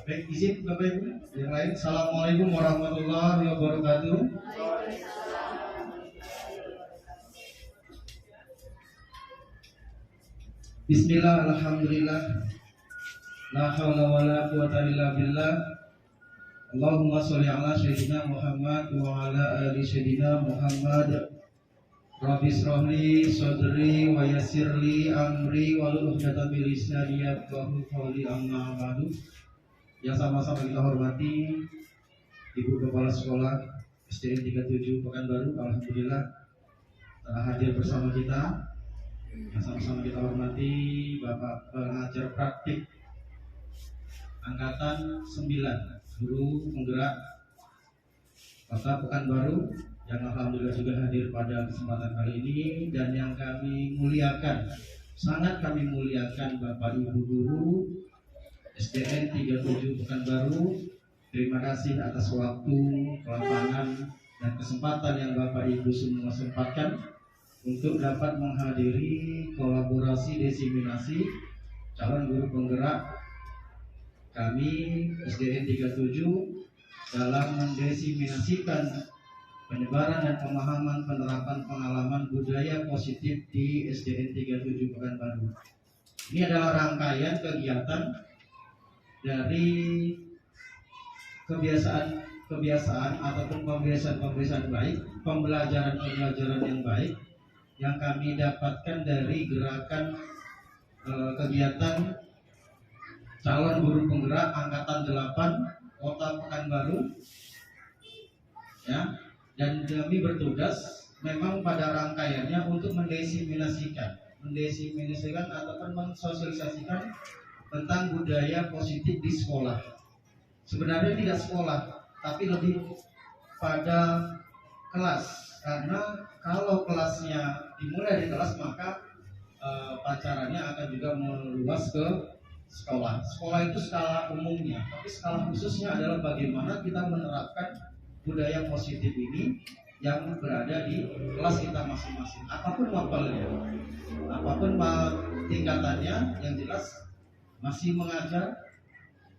Baik, izin Bapak Ibu yang lain. Assalamualaikum warahmatullahi wabarakatuh. Bismillah, alhamdulillah, la haula wa la quwata illa billah. Allahumma sholli ala sayyidina Muhammad wa ala ali sayyidina Muhammad. Rabbi shrahli sadri wa yassirli amri wahlul 'uqdatam min lisani yafqahu qawli, amma ba'du. Yang sama-sama kita hormati Ibu Kepala Sekolah SDN 37 Pekanbaru, alhamdulillah telah hadir bersama kita. Yang sama-sama kita hormati Bapak pengajar praktik Angkatan 9 Guru Penggerak Kota Pekanbaru, yang alhamdulillah juga hadir pada kesempatan kali ini. Dan yang kami muliakan, sangat kami muliakan Bapak Ibu Guru SDN 37 Pekanbaru. Terima kasih atas waktu, kelapangan, dan kesempatan yang Bapak Ibu semua sempatkan untuk dapat menghadiri kolaborasi desiminasi calon guru penggerak kami SDN 37 dalam mendesiminasikan penyebaran dan pemahaman penerapan pengalaman budaya positif di SDN 37 Pekanbaru. Ini adalah rangkaian kegiatan dari kebiasaan ataupun pembiasaan baik, pembelajaran yang baik yang kami dapatkan dari gerakan kegiatan calon guru penggerak Angkatan 8 Kota Pekanbaru, ya. Dan kami bertugas memang pada rangkaiannya untuk mendesiminasikan ataupun mensosialisasikan tentang budaya positif di sekolah. Sebenarnya tidak sekolah, tapi lebih pada kelas, karena kalau kelasnya dimulai di kelas maka pacarannya akan juga meluas ke sekolah. Sekolah itu skala umumnya, tapi skala khususnya adalah bagaimana kita menerapkan budaya positif ini yang berada di kelas kita masing-masing. Apapun levelnya, apapun tingkatannya, yang jelas masih mengajar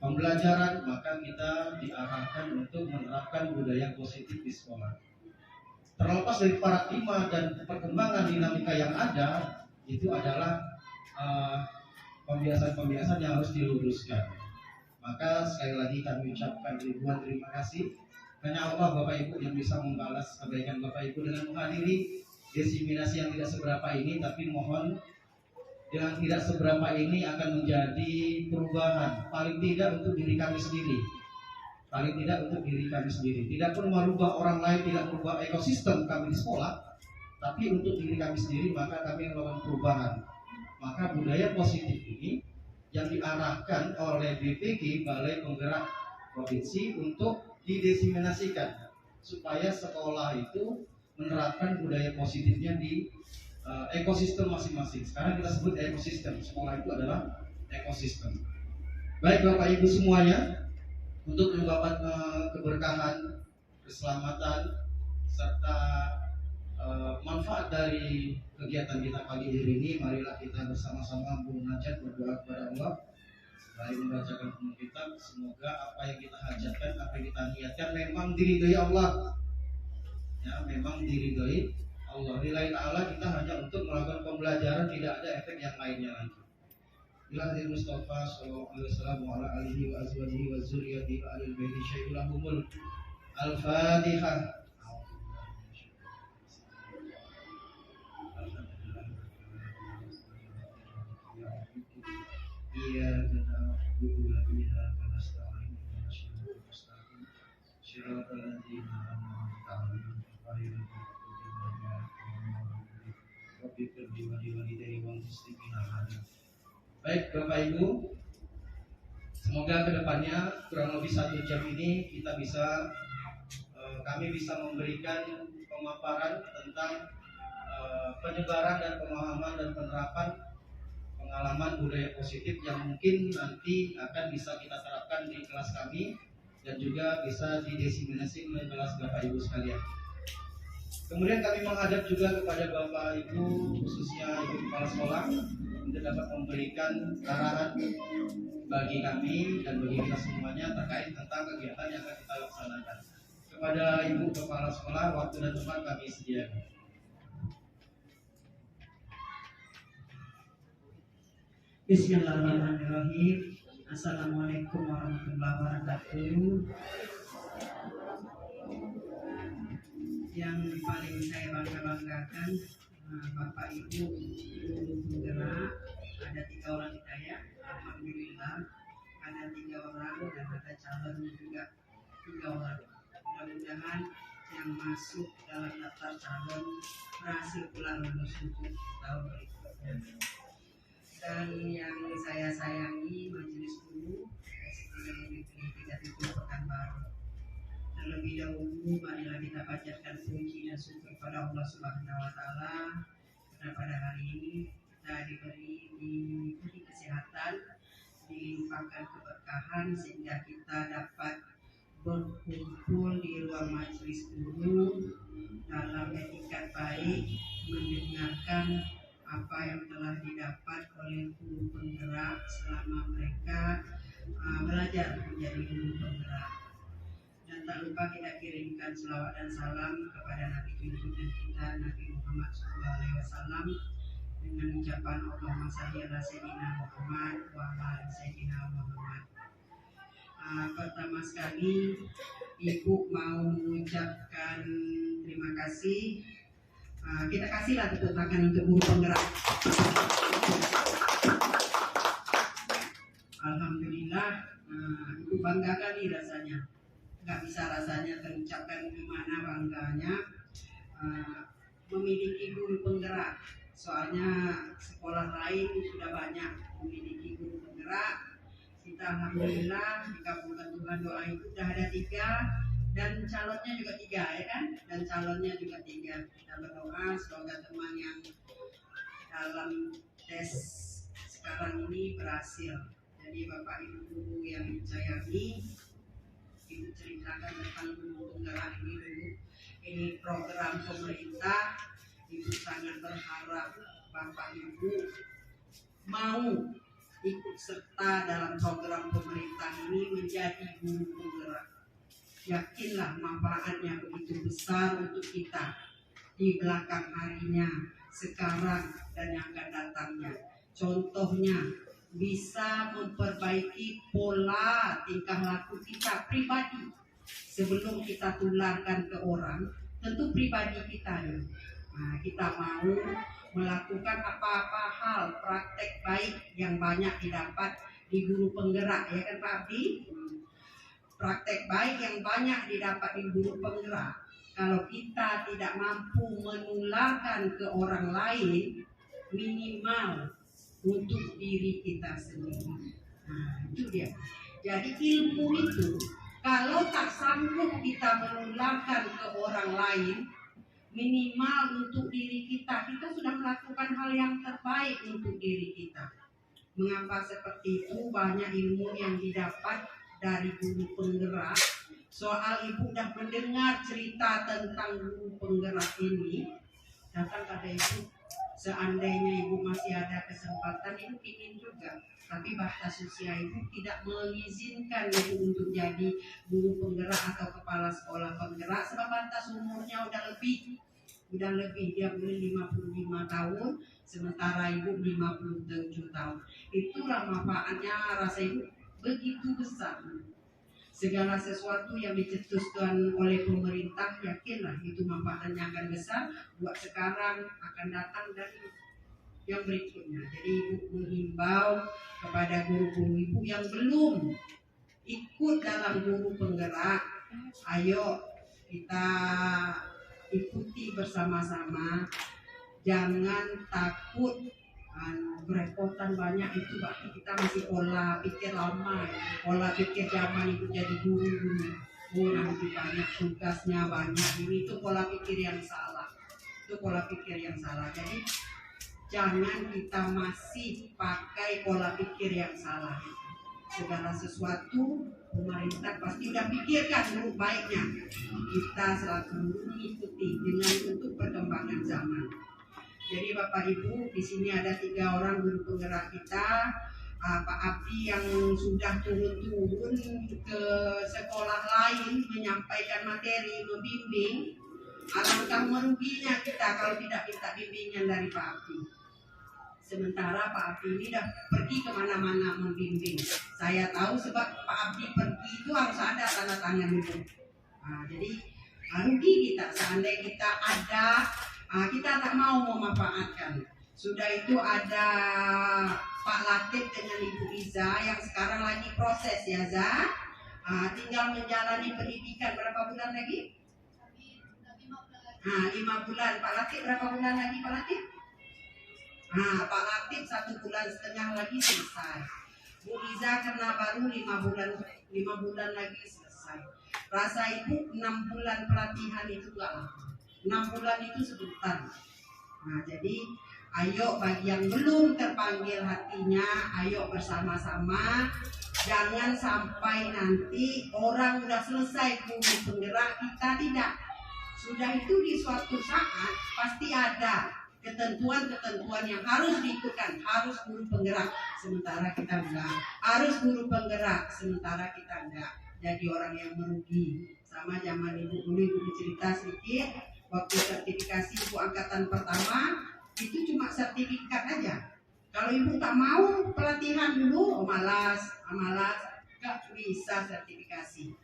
pembelajaran, maka kita diarahkan untuk menerapkan budaya positif di sekolah. Terlepas dari paradigma dan perkembangan dinamika yang ada, itu adalah pembiasaan-pembiasaan yang harus diluruskan. Maka sekali lagi kami ucapkan ribuan terima kasih. Hanya Allah Bapak Ibu yang bisa membalas kebaikan Bapak Ibu dengan menghadiri desiminasi yang tidak seberapa ini, tapi mohon dengan tidak seberapa ini akan menjadi perubahan, paling tidak untuk diri kami sendiri. Tidak pun merubah orang lain, tidak merubah ekosistem kami di sekolah, tapi untuk diri kami sendiri, maka kami melakukan perubahan. Maka budaya positif ini yang diarahkan oleh BPG, Balai Penggerak Provinsi, untuk didesiminasikan supaya sekolah itu menerapkan budaya positifnya di ekosistem masing-masing. Sekarang kita sebut ekosistem. Sekolah itu adalah ekosistem. Baik Bapak Ibu semuanya, untuk mendapat keberkahan, keselamatan, serta manfaat dari kegiatan kita pagi hari ini, marilah kita bersama-sama munajat, berdoa kepada Allah. Selain membacakan penuh kitab, semoga apa yang kita hajatkan, apa yang kita niatkan memang diridhoi Allah. Ya, memang diridhoi Allah. Lillahi ta'ala, kita hanya untuk melakukan pembelajaran, tidak ada efek yang lainnya lagi. Bila hadil Mustafa sallallahu alaihi wasallam wa ala alihi wa azwajihi wa dzurriyyatihi wa alil baiti syaihulahumul Al-Fatihah. Iya, benar. Bukulah biha kanasta'in wa nasta'in syiratal ladzina an'amta 'alaihim ghairil maghdubi 'alaihim. Baik Bapak Ibu, semoga kedepannya kurang lebih 1 jam ini kita bisa kami bisa memberikan pemaparan tentang penyebaran dan pemahaman dan penerapan pengalaman budaya positif yang mungkin nanti akan bisa kita terapkan di kelas kami dan juga bisa didesiminasi oleh kelas Bapak Ibu sekalian. Kemudian kami menghadap juga kepada Bapak Ibu, khususnya Ibu Kepala Sekolah, untuk dapat memberikan arahan bagi kami dan bagi kita semuanya terkait tentang kegiatan yang akan kita laksanakan. Kepada Ibu Kepala Sekolah, waktu dan tempat kami sediakan. Bismillahirrahmanirrahim. Assalamualaikum warahmatullahi wabarakatuh. Yang paling saya banggakan Bapak Ibu guru penggerak, ada 3 orang kita ya. Alhamdulillah ada 3 orang dan ada calonnya juga 3 orang. Mudah-mudahan yang masuk dalam daftar calon berhasil pula lulus untuk tahun berikutnya. Dan yang saya sayangi majelis guru SD Negeri 3 Pekanbaru. Terlebih dahulu marilah kita panjatkan puji dan syukur kepada Allah Subhanahu wa taala karena pada hari ini kita diberi kesehatan, dilimpahkan keberkahan sehingga kita dapat berkumpul di ruang majelis guru dalam etikat baik, mendengarkan apa yang telah didapat oleh guru penggerak selama mereka belajar menjadi guru penggerak. Dan tak lupa kita kirimkan selawat dan salam kepada Nabi junjungan kita Nabi Muhammad SAW dengan ucapan Allahumma shalli ala sayyidina Muhammad wa ala sayyidina Muhammad. Pertama sekali Ibu mau mengucapkan terima kasih. Kita kasihlah tepuk tangan untuk guru penggerak. Alhamdulillah, Ibu bangga kali rasanya. Gak bisa rasanya terucapkan gimana bangganya memiliki guru penggerak. Soalnya sekolah lain sudah banyak memiliki guru penggerak. Kita alhamdulillah dikabulkan Tuhan, doa itu sudah ada 3 dan calonnya juga 3 ya kan? Dan calonnya juga 3. Kita berdoa semoga teman yang dalam tes sekarang ini berhasil. Jadi Bapak Ibu guru yang sayangi, Ibu ceritakan tentang guru penggerak ini dulu. Ini program pemerintah. Ibu sangat berharap Bapak Ibu mau ikut serta dalam program pemerintah ini menjadi guru penggerak. Yakinlah manfaatnya begitu besar untuk kita di belakang harinya, sekarang dan yang akan datangnya. Contohnya bisa memperbaiki pola tingkah laku kita pribadi sebelum kita tularkan ke orang. Tentu pribadi kita ya. Nah, kita mau melakukan apa-apa hal praktek baik yang banyak didapat di guru penggerak ya kan Pak Abdi? Praktek baik yang banyak didapat di guru penggerak. Kalau kita tidak mampu menularkan ke orang lain, minimal untuk diri kita sendiri. Nah, itu dia. Jadi ilmu itu kalau tak sanggup kita menularkan ke orang lain, minimal untuk diri kita sudah melakukan hal yang terbaik untuk diri kita. Mengapa seperti itu? Banyak ilmu yang didapat dari guru penggerak. Soal Ibu sudah mendengar cerita tentang guru penggerak ini, datang pada Ibu. Seandainya Ibu masih ada kesempatan, Ibu ingin juga. Tapi batas usia Ibu tidak mengizinkan Ibu untuk jadi guru penggerak atau kepala sekolah penggerak. Sebab batas umurnya udah lebih. Dia boleh 55 tahun, sementara Ibu 57 tahun. Itulah manfaatnya, rasa Ibu begitu besar. Segala sesuatu yang dicetuskan oleh pemerintah, yakinlah itu manfaatnya akan besar buat sekarang, akan datang dan yang berikutnya. Jadi Ibu menghimbau kepada guru-guru Ibu yang belum ikut dalam guru penggerak, ayo kita ikuti bersama-sama. Jangan takut berepotan banyak, itu berarti kita masih pola pikir lama, pola pikir zaman Ibu jadi guru. Oh, nanti banyak tugasnya banyak, ini itu pola pikir yang salah. Jadi jangan kita masih pakai pola pikir yang salah. Segala sesuatu pemerintah pasti udah pikirkan dulu baiknya. Kita selalu mengikuti dengan untuk perkembangan zaman. Jadi Bapak Ibu, di sini ada 3 orang guru penggerak kita. Pak Abdi yang sudah turun-turun ke sekolah lain menyampaikan materi, membimbing. Alangkah meruginya kita kalau tidak minta bimbingan dari Pak Abdi. Sementara Pak Abdi ini dah pergi kemana-mana membimbing. Saya tahu sebab Pak Abdi pergi itu harus ada tanda tangan itu. Jadi rugi kita seandainya kita ada, kita tak mau memanfaatkan. Sudah itu ada Pak Latif dengan Ibu Iza yang sekarang lagi proses ya Za. Tinggal menjalani pendidikan berapa bulan lagi? 5 bulan. Pak Latif berapa bulan lagi Pak Latif? Pak Latif 1,5 bulan lagi selesai. Bu Iza karena baru 5 bulan lagi selesai. Rasa Ibu 6 bulan pelatihan itu enggak lama. 6 bulan itu sebentar. Jadi ayo bagi yang belum terpanggil hatinya, ayo bersama-sama. Jangan sampai nanti orang udah selesai guru penggerak, kita tidak. Sudah itu di suatu saat pasti ada ketentuan-ketentuan yang harus diikutkan, harus guru penggerak, sementara kita enggak. Harus guru penggerak, sementara kita enggak. Jadi orang yang merugi. Sama zaman Ibu dulu, Ibu cerita sedikit, waktu sertifikasi Ibu angkatan pertama, itu cuma sertifikat aja. Kalau Ibu tak mau pelatihan dulu, malas, gak bisa sertifikasi.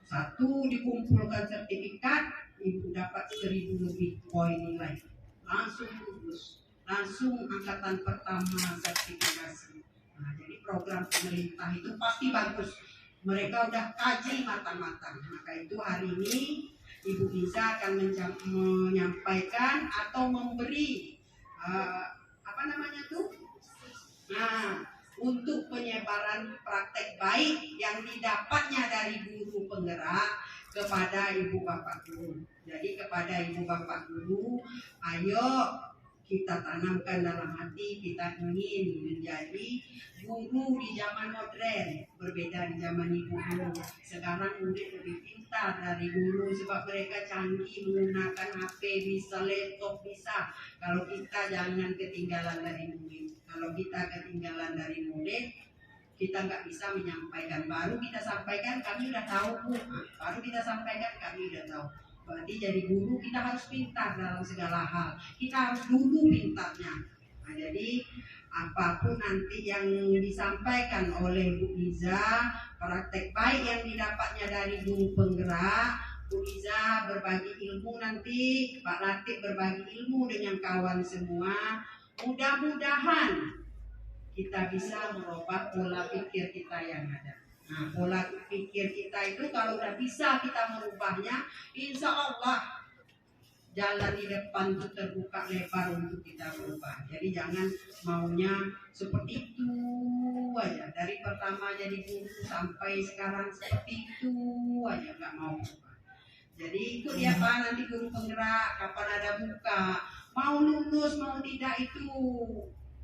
Satu dikumpulkan sertifikat, Ibu dapat 1.000 lebih poin nilai. Langsung lulus, langsung angkatan pertama sertifikasi. Jadi program pemerintah itu pasti bagus. Mereka udah kaji matang-matang. Maka itu hari ini Ibu Iza akan menyampaikan atau memberi untuk penyebaran praktek baik yang didapatnya dari guru penggerak kepada ibu bapak guru. Jadi kepada ibu bapak guru, ayo kita tanamkan dalam hati kita ingin menjadi guru di zaman modern, berbeda di zaman ibu dulu. Sekarang murid lebih pintar dari guru sebab mereka canggih menggunakan HP, bisa laptop, bisa. Kalau kita jangan ketinggalan dari murid. Kalau kita ketinggalan dari murid, kita nggak bisa menyampaikan. Baru kita sampaikan kami udah tahu Bu. Baru kita sampaikan kami udah tahu. Berarti jadi guru kita harus pintar dalam segala hal. Kita harus dulu pintarnya. Jadi apapun nanti yang disampaikan oleh Bu Iza, praktek baik yang didapatnya dari guru penggerak, Bu Iza berbagi ilmu nanti, Pak Latif berbagi ilmu dengan kawan semua. Mudah-mudahan kita bisa merubah pola pikir kita yang ada. Pola pikir kita itu kalau udah bisa kita merubahnya, insya Allah jalan di depan itu terbuka lebar untuk kita berubah. Jadi jangan maunya seperti itu aja. Dari pertama jadi guru sampai sekarang seperti itu aja, nggak mau berubah. Jadi ikut ya Pak, nanti guru penggerak kapan ada buka, mau lulus mau tidak itu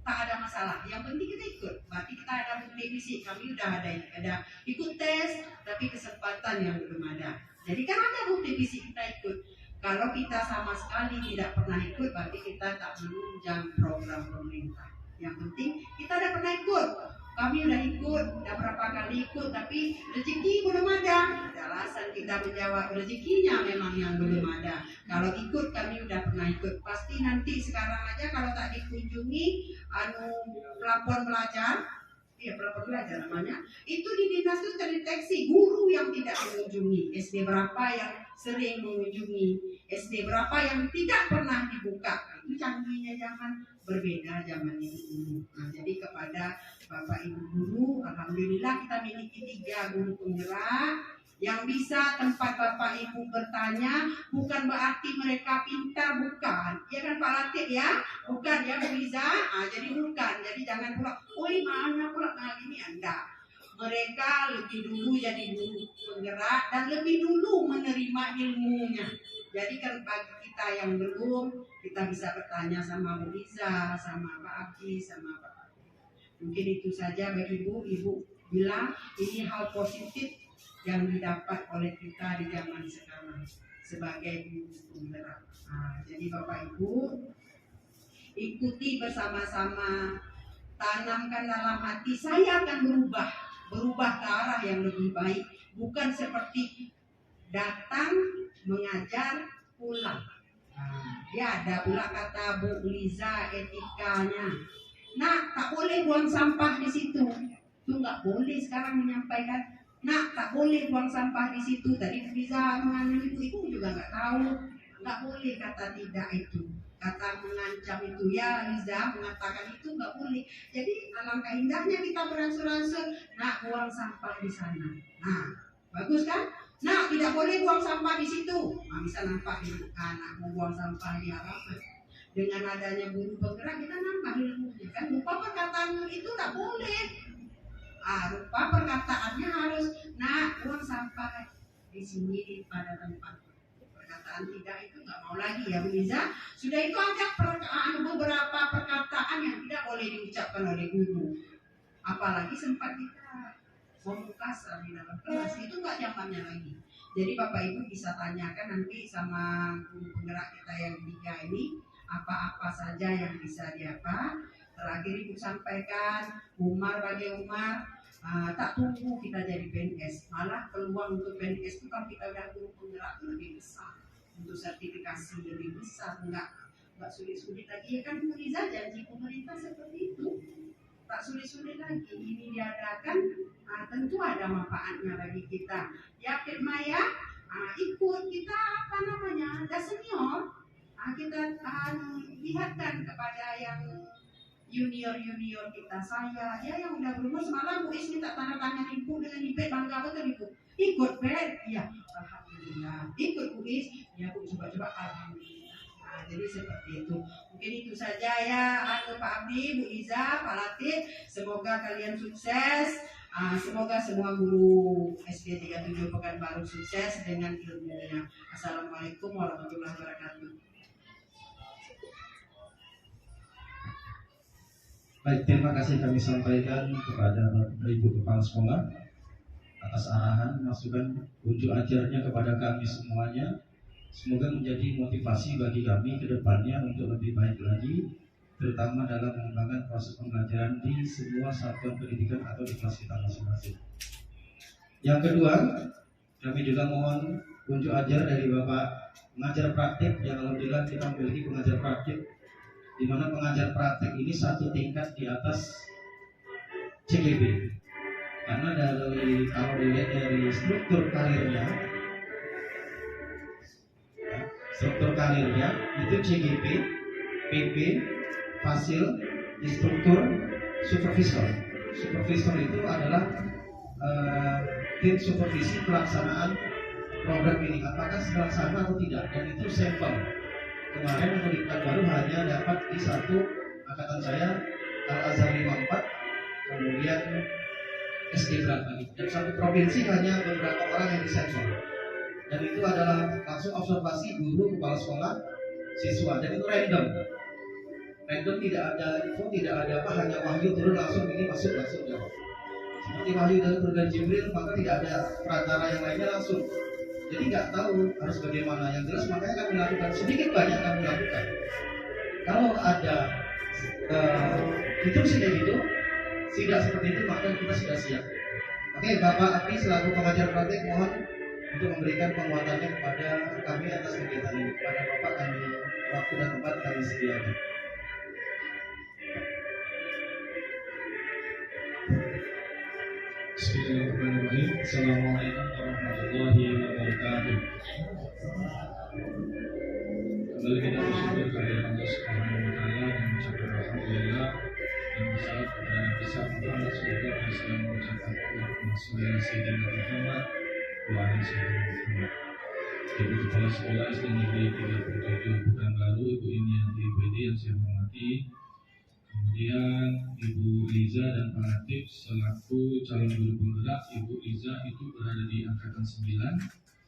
tak ada masalah. Yang penting kita ikut. Berarti kita ada bukti fisik. Kami udah ada ikut tes, tapi kesempatan yang belum ada. Jadi kan ada bukti fisik kita ikut. Kalau kita sama sekali tidak pernah ikut, berarti kita tak menunjang program pemerintah. Yang penting kita udah pernah ikut. Kami udah ikut, udah berapa kali ikut, tapi rezeki belum ada. Alasan kita menjawab rezekinya memang yang belum ada. Kalau ikut kami udah pernah ikut. Pasti nanti sekarang aja kalau tak dikunjungi pelapor belajar, pelapor belajar namanya, itu di dinas itu terdeteksi guru yang tidak mengunjungi. SD berapa yang sering mengunjungi, SD berapa yang tidak pernah dibuka. Itu canggihnya zaman, berbeda zaman ini dulu. Jadi kepada Bapak Ibu guru, alhamdulillah kita miliki 3 guru penggerak yang bisa tempat Bapak Ibu bertanya. Bukan berarti mereka pintar, bukan. Ya kan Pak Latif ya? Bukan ya Bu Iza? Jadi bukan. Jadi jangan pula, mana pula ini enggak. Mereka lebih dulu jadi guru penggerak dan lebih dulu menerima ilmunya. Jadi kan bagi kita yang belum, kita bisa bertanya sama Bu Iza, sama Pak Abdi, sama Pak. Mungkin itu saja bagi Ibu. Ibu bilang ini hal positif yang didapat oleh kita di zaman sekarang sebagai guru penggerak. Jadi Bapak Ibu ikuti bersama-sama tanamkan dalam hati, saya akan berubah ke arah yang lebih baik, bukan seperti datang, mengajar, pulang. Ya ada pula kata Bu Liza etikanya. Nak, tak boleh buang sampah di situ. Itu nggak boleh sekarang menyampaikan. Nak, tak boleh buang sampah di situ. Tadi Bu Liza mengandung ibu juga nggak tahu. Nggak boleh kata tidak itu. Kata mengancam itu, ya Liza mengatakan itu nggak boleh. Jadi alangkah indahnya kita beransur-ansur. Nak, buang sampah di sana. Nah, bagus kan? Nah, tidak boleh buang sampah di situ. Nah, bisa nampak ibu anak mau buang sampah di halaman. Dengan adanya guru penggerak kita nambah ilmunya kan. Lupa perkataanmu itu nggak boleh. Rupa perkataannya harus, nah buang sampah di sini pada tempat. Perkataan tidak itu nggak mau lagi ya Bu Liza. Sudah itu ada beberapa perkataan yang tidak boleh diucapkan oleh guru. Apalagi sempat kita ngomong kasar di dalam kelas, itu nggak zamannya lagi. Jadi Bapak Ibu bisa tanyakan nanti sama guru penggerak kita yang ketiga ini, apa-apa saja yang bisa diapa. Terakhir Ibu sampaikan, Umar bagi Umar, tak tunggu kita jadi PNS, malah peluang untuk PNS itu kalau kita udah guru penggerak lebih besar, untuk sertifikasi lebih besar, nggak sulit-sulit lagi. Ya kan Bu Liza janji pemerintah seperti itu, tak sulit-sulit lagi. Ini diadakan, tentu ada manfaatnya bagi kita. Ya Firma ya, ikut kita ada senior, kita lihatkan kepada yang junior kita, saya ya yang udah berumur. Semalam Bu Is minta tanda tangan Ibu dengan Ibu, bangga betul Ibu. Ikut Ben, ya alhamdulillah. Ikut Bu Is, ya Bu coba-coba alhamdulillah. Jadi seperti itu. Mungkin itu saja ya, Pak Abdi, Bu Liza, Pak Latif. Semoga kalian sukses. Semoga semua guru SD 37 Pekanbaru sukses dengan ilmunya. Assalamualaikum warahmatullahi wabarakatuh. Baik, terima kasih kami sampaikan kepada Ibu Kepala Sekolah atas arahan, masukan, unjuk ajarnya kepada kami semuanya. Semoga menjadi motivasi bagi kami ke depannya untuk lebih baik lagi, terutama dalam mengembangkan proses pembelajaran di semua satuan pendidikan atau di kelas kita masing-masing. Yang kedua, kami juga mohon unjuk ajar dari Bapak pengajar praktik, yang alhamdulillah kita memiliki pengajar praktik, di mana pengajar praktik ini satu tingkat di atas CGB. Karena kalau dilihat dari struktur karirnya itu CGP, PP, Fasil, Instruktur, Supervisor. Supervisor itu adalah tim supervisi pelaksanaan program ini, apakah terlaksana atau tidak, dan itu sampel. Kemarin untuk di Pekanbaru hanya dapat di satu angkatan saya, Al-Azhar 54, kemudian SD berapa gitu. Dan satu provinsi hanya beberapa orang yang disensor. Dan itu adalah langsung observasi guru, kepala sekolah, siswa, dan itu random. Random, tidak ada info, tidak ada apa, hanya Wahyu turun langsung ini masuk langsung jawab. Seperti Wahyu dari Turgan Jibril, maka tidak ada perantara yang lainnya langsung. Jadi nggak tahu harus bagaimana. Yang jelas makanya kami lakukan sedikit banyak kami lakukan. Kalau ada instruksi kayak gitu, tidak seperti itu, maka kita sudah siap. Oke, Bapak Abdi selaku pengajar praktik mohon untuk memberikan penguatannya kepada kami atas kegiatan ini. Kepada Bapak kami waktu dan tempat kami sediakan. Bismillahirrahmanirrahim. Assalamualaikum warahmatullahi wabarakatuh. Kembali kita bersyukur kepada Allah Subhanahu wa taala dan mengucapkan alhamdulillah dan bersalawat kepada Nabi Muhammad sallallahu alaihi wasallam, mengucapkan Allahumma shalli ala sayyidina Muhammad wa ala sayyidina Muhammad. Ibu Kepala Sekolah SD Negeri 37 Pekanbaru, Ibu Inianti PD yang saya hormati, kemudian Ibu Liza dan Pak Latif selaku calon guru penggerak. Ibu Liza itu berada di angkatan 9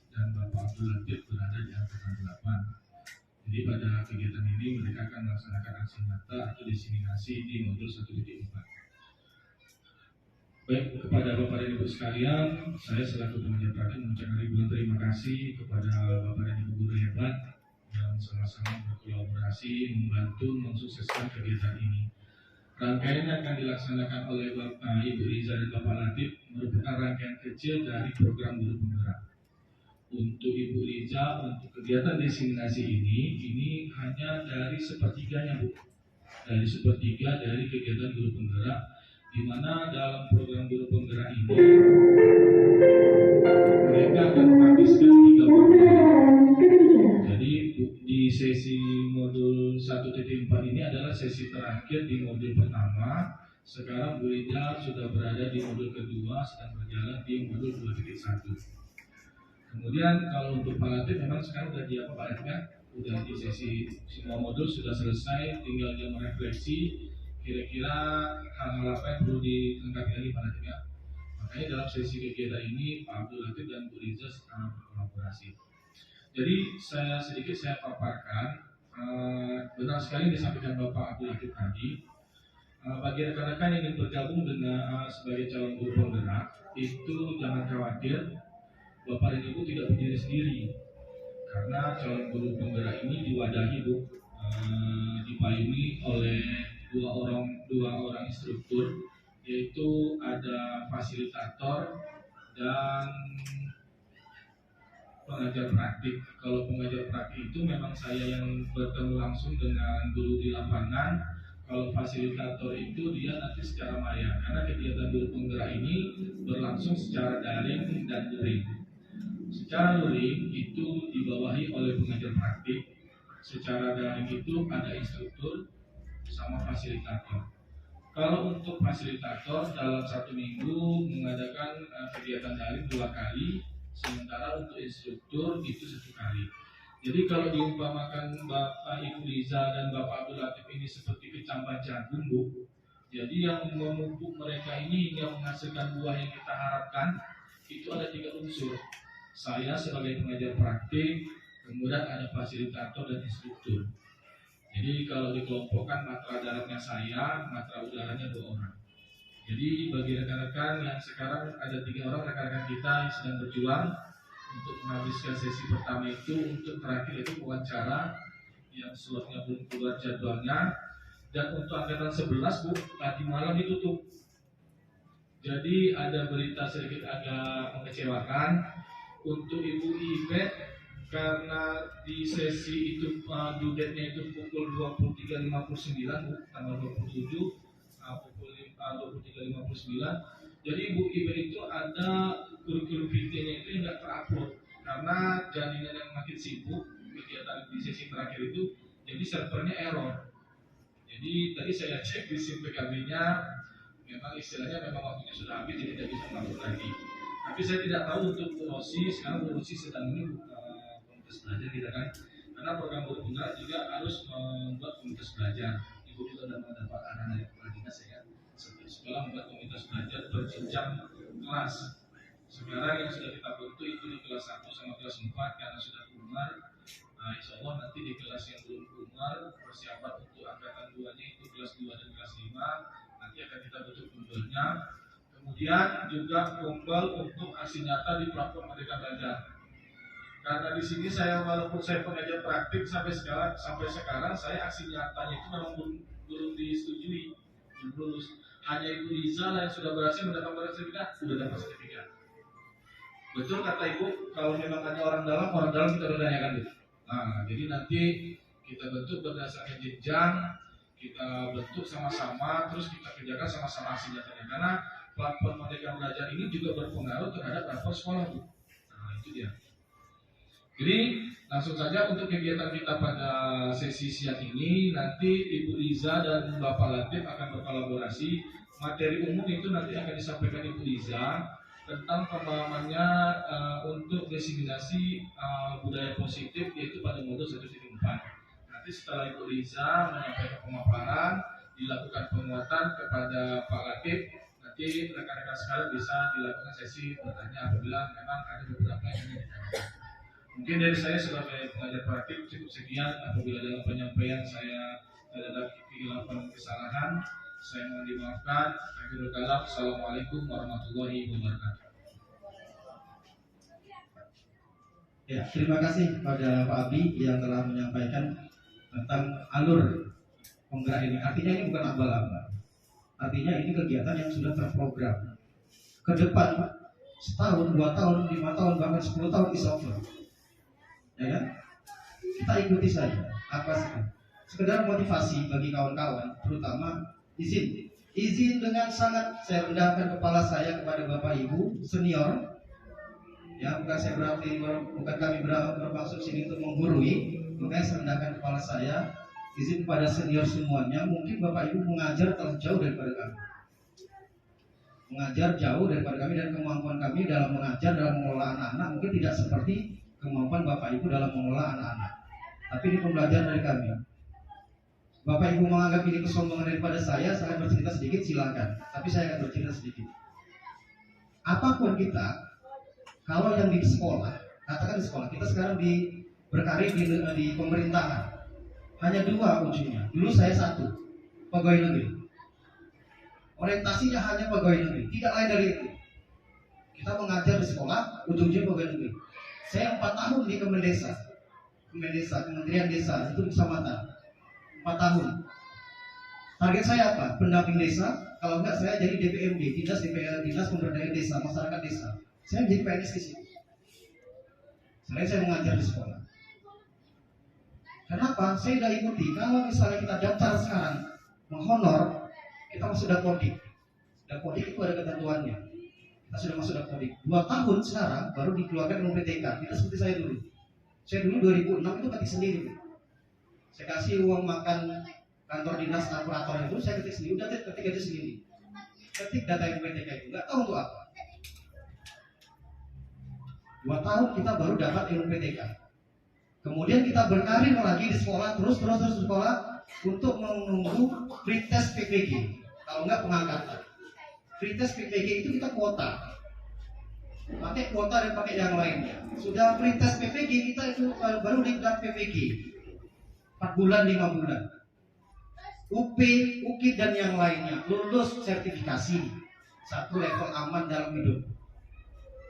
dan Bapak Abdul Latif berada di angkatan 8. Jadi pada kegiatan ini mereka akan melaksanakan aksi nyata atau diseminasi di modul 1.4. Baik, kepada Bapak dan Ibu sekalian, saya selaku pengajar praktik mengucapkan ribuan terima kasih kepada Bapak dan Ibu guru hebat yang sama-sama berkolaborasi membantu mensukseskan kegiatan ini. Rangkaian yang akan dilaksanakan oleh Ibu Riza dan Bapak Latif merupakan rangkaian kecil dari program guru penggerak. Untuk Ibu Riza, untuk kegiatan diseminasi ini hanya dari sepertiganya, Bu. Dari sepertiga dari kegiatan guru penggerak, di mana dalam program guru penggerak ini mereka akan menghabiskan 3 modul. Jadi di sesi modul 1.4 ini adalah sesi terakhir di modul pertama. Sekarang Bu Riza sudah berada di modul kedua, sedang berjalan di modul 2.1. Kemudian kalau untuk Pak Latif memang sekarang sudah di apa Pak Latif ya? Udah di sesi semua modul sudah selesai, tinggal dia merefleksi kira-kira hal-hal apa yang perlu dilengkapi lagi Pak Latif ya. Makanya dalam sesi kegiatan ini Pak Abdul Latif dan Bu Riza sedang berkolaborasi. Jadi sedikit saya paparkan, benar sekali yang disampaikan Bapak Abdul Latif tadi. Bagi rekan-rekan yang ingin bergabung dengan sebagai calon guru penggerak, itu jangan khawatir, Bapak dan Ibu tidak berdiri sendiri. Karena calon guru penggerak ini diwadahi, Bu, dipayungi oleh dua orang instruktur, yaitu ada fasilitator dan pengajar praktik. Kalau pengajar praktik itu memang saya yang bertemu langsung dengan guru di lapangan. Kalau fasilitator itu dia nanti secara maya, karena kegiatan guru penggerak ini berlangsung secara daring dan luring. Secara luring itu dibawahi oleh pengajar praktik, secara daring itu ada instruktur sama fasilitator. Kalau untuk fasilitator dalam 1 minggu mengadakan kegiatan daring 2 kali, sementara untuk instruktur itu 1 kali. Jadi kalau diumpamakan Bapak Ibu Riza dan Bapak Abdul Latif ini seperti kecambah jagung, Bu. Jadi yang memupuk mereka ini hingga menghasilkan buah yang kita harapkan itu ada 3 unsur. Saya sebagai pengajar praktik, kemudian ada fasilitator dan instruktur. Jadi kalau dikelompokkan matra daratnya saya, matra udaranya 2 orang. Jadi bagi rekan-rekan yang sekarang ada 3 orang rekan-rekan kita yang sedang berjuang untuk menghabiskan sesi pertama itu, untuk terakhir itu wawancara yang slotnya belum keluar jadwalnya. Dan untuk angkatan 11, Bu, tadi malam ditutup. Jadi ada berita sedikit agak mengecewakan untuk Ibu Ibe, karena di sesi itu due date-nya itu pukul 23.59, Bu, tanggal 27 pukul 23.59. Jadi Ibu Ibe itu ada kurikulum vitae-nya itu nggak terupload karena jaringan yang makin sibuk kegiatan di sesi terakhir itu, jadi servernya error. Jadi tadi saya cek di SIM PKB-nya, memang istilahnya memang waktunya sudah habis, jadi tidak bisa upload lagi. Tapi saya tidak tahu untuk Bu Rosi, sekarang Bu Rosi sedang ini komunitas belajar kita kan, karena program guru penggerak juga harus membuat komunitas belajar. Ibu juga sudah mendapat arahan dari kepala dinas ya, sekolah membuat komunitas belajar berjenjang kelas. Sekarang yang sudah kita bentuk itu di kelas 1 sama kelas 4 karena sudah umar. Nah, insya Allah nanti di kelas yang belum umar, persiapan untuk angkatan 2-nya itu kelas 2 dan kelas 5, nanti akan kita bentuk kumpulnya. Kemudian juga kumpul untuk aksi nyata di platform Merdeka Belajar. Karena di sini saya walaupun saya pengajar praktik sampai sekarang saya aksi nyatanya itu memang belum disetujui, belum lulus. Hanya Ibu Riza yang sudah berhasil mendapatkan sertifikat, sudah dapat sertifikat. Betul kata Ibu, kalau memang hanya orang dalam kita bertanyakan dulu. Nah, jadi nanti kita bentuk berdasarkan jenjang, kita bentuk sama-sama, terus kita kerjakan sama-sama aksi nyatanya. Karena platform Merdeka Belajar ini juga berpengaruh terhadap rapor sekolah, Bu. Nah, itu dia. Jadi langsung saja untuk kegiatan kita pada sesi siang ini, nanti Ibu Riza dan Bapak Latif akan berkolaborasi. Materi umum itu nanti akan disampaikan Ibu Riza tentang pemahamannya untuk diseminasi budaya positif, yaitu pada modul 1.4. Nanti setelah Ibu Riza menyampaikan pemaparan, dilakukan penguatan kepada Pak Latif. Nanti rekan-rekan sekalian bisa dilakukan sesi bertanya apabila memang ada beberapa yang ingin ditanyakan. Mungkin dari saya sebagai pengajar praktik cukup sekian. Apabila dalam penyampaian saya ada kekhilafan kesalahan, saya mohon dimaafkan. Akhirul kalam, assalamualaikum warahmatullahi wabarakatuh. Ya, terima kasih pada Pak Abi yang telah menyampaikan tentang alur penggerak ini. Artinya ini bukan abal-abal. Artinya ini kegiatan yang sudah terprogram. Ke depan setahun, 2 tahun, 5 tahun, bahkan 10 tahun is over. Ya kan? Kita ikuti saja. Apa sih? Sekedar motivasi bagi kawan-kawan, terutama izin dengan sangat saya rendahkan kepala saya kepada Bapak Ibu senior. Ya, bukan saya berarti bukan kami bermaksud sini untuk menggurui, makanya saya rendahkan kepala saya. Izin kepada senior semuanya, mungkin Bapak Ibu mengajar telah jauh daripada kami. Mengajar jauh daripada kami, dan kemampuan kami dalam mengajar, dalam mengelola anak-anak mungkin tidak seperti kemampuan Bapak Ibu dalam mengelola anak-anak. Tapi ini pembelajaran dari kami. Bapak Ibu menganggap ini kesombongan daripada saya bercerita sedikit silakan. Tapi saya akan bercerita sedikit. Apapun kita, kalau yang di sekolah, katakan di sekolah, kita sekarang berkarir di pemerintahan. Hanya 2 ujungnya. Dulu saya 1, pegawai negeri. Orientasinya hanya pegawai negeri, tidak lain dari itu. Kita mengajar di sekolah, ujungnya pegawai negeri. Saya 4 tahun di Kementerian Desa, itu kecamatan. 4 tahun. Target saya apa? Pendamping desa. Kalau enggak saya jadi DPMD, Dinas Pemberdayaan Desa, Masyarakat Desa. Saya menjadi PNS di situ. Selain saya mengajar di sekolah. Kenapa? Saya sudah ikuti. Kalau misalnya kita daftar sekarang menghonor, kita masuk dapodik. Dapodik itu ada ketentuannya. Kita sudah masuk dapodik. 2 tahun sekarang baru dikeluarkan UPTK. Tidak seperti saya dulu. Saya dulu 2006 itu ketik sendiri. Saya kasih uang makan kantor dinas operator itu, saya ketik sendiri. Udah ketik aja sendiri. Ketik data UPTK itu. Nggak tahu untuk apa. 2 tahun kita baru dapat UPTK. Kemudian kita berkarir lagi di sekolah, terus sekolah untuk menunggu pretest PPG. Kalau enggak pengangkatan. Pretest PPG itu kita kuota. Pakai kuota dan pakai yang lainnya. Sudah pretest PPG, kita itu baru diklat PPG. 4 bulan, 5 bulan. UP, UKID dan yang lainnya lulus sertifikasi 1 level aman dalam hidup.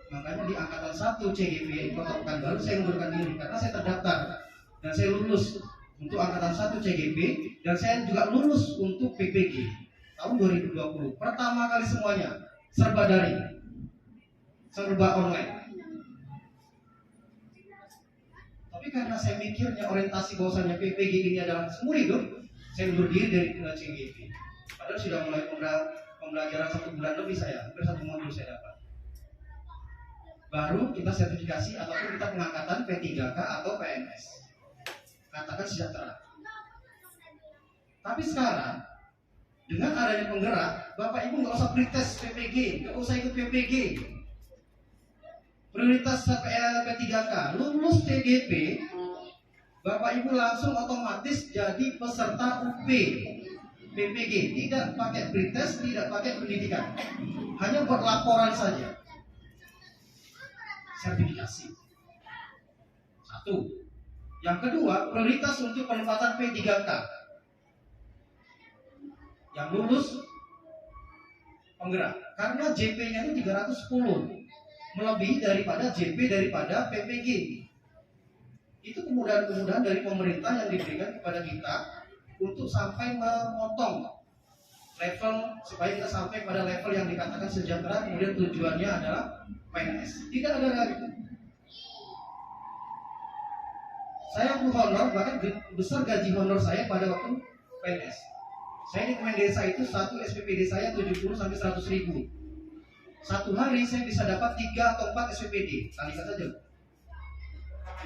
Makanya di angkatan 1 CGP Kota Pekanbaru saya mengundurkan diri karena saya terdaftar dan saya lulus untuk angkatan 1 CGP, dan saya juga lulus untuk PPG tahun 2020. Pertama kali semuanya serba daring, serba online. Tapi karena saya mikirnya orientasi bahwasannya PPG ini adalah seumur hidup, saya undur diri dari CGP. Padahal sudah mulai pembelajaran 1 bulan lebih, saya hampir 1 modul saya dapat. Baru kita sertifikasi ataupun kita pengangkatan P3K atau PNS. Katakan sejahtera. Tapi sekarang dengan adanya penggerak, Bapak Ibu nggak usah pretest PPG, nggak usah ikut PPG. Prioritas P3K, lulus TGP, Bapak Ibu langsung otomatis jadi peserta UP PPG. Tidak pakai pretest, tidak pakai pendidikan, hanya buat laporan saja. Sertifikasi 1. Yang kedua, prioritas untuk penempatan P3K yang lulus penggerak, karena JP-nya itu 310, melebihi daripada JP daripada PPG. Itu kemudahan-kemudahan dari pemerintah yang diberikan kepada kita untuk sampai memotong level, supaya kita sampai pada level yang dikatakan sejahtera, kemudian tujuannya adalah PNS. Tidak ada lagi. Saya untuk honor, bahkan besar gaji honor saya pada waktu PNS. Saya di Kemen Desa itu 1 SPPD saya 70 sampai 100 ribu. 1 hari saya bisa dapat 3 atau 4 SPPD. Kalikan saja.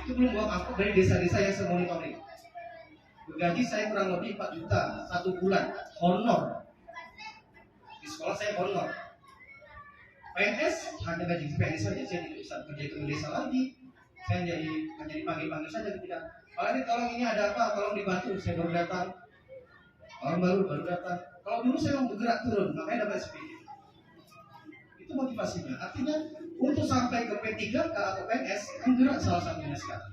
Itu belum buang angkut dari desa-desa yang saya monitoring. Gaji saya kurang lebih 4 juta 1 bulan honor. Di sekolah saya honor. PNS hanya gaji PNS saja, saya tidak bisa kerja ke desa lagi. Saya hanya dipanggil-panggil saja ketika, "Pak ini tolong ini ada apa, tolong dibantu." Saya baru datang. Orang baru datang. Kalau dulu saya mau bergerak turun, makanya dapat SPD. Itu motivasinya. Artinya untuk sampai ke P3K atau PNS, menggerak salah satunya sekarang.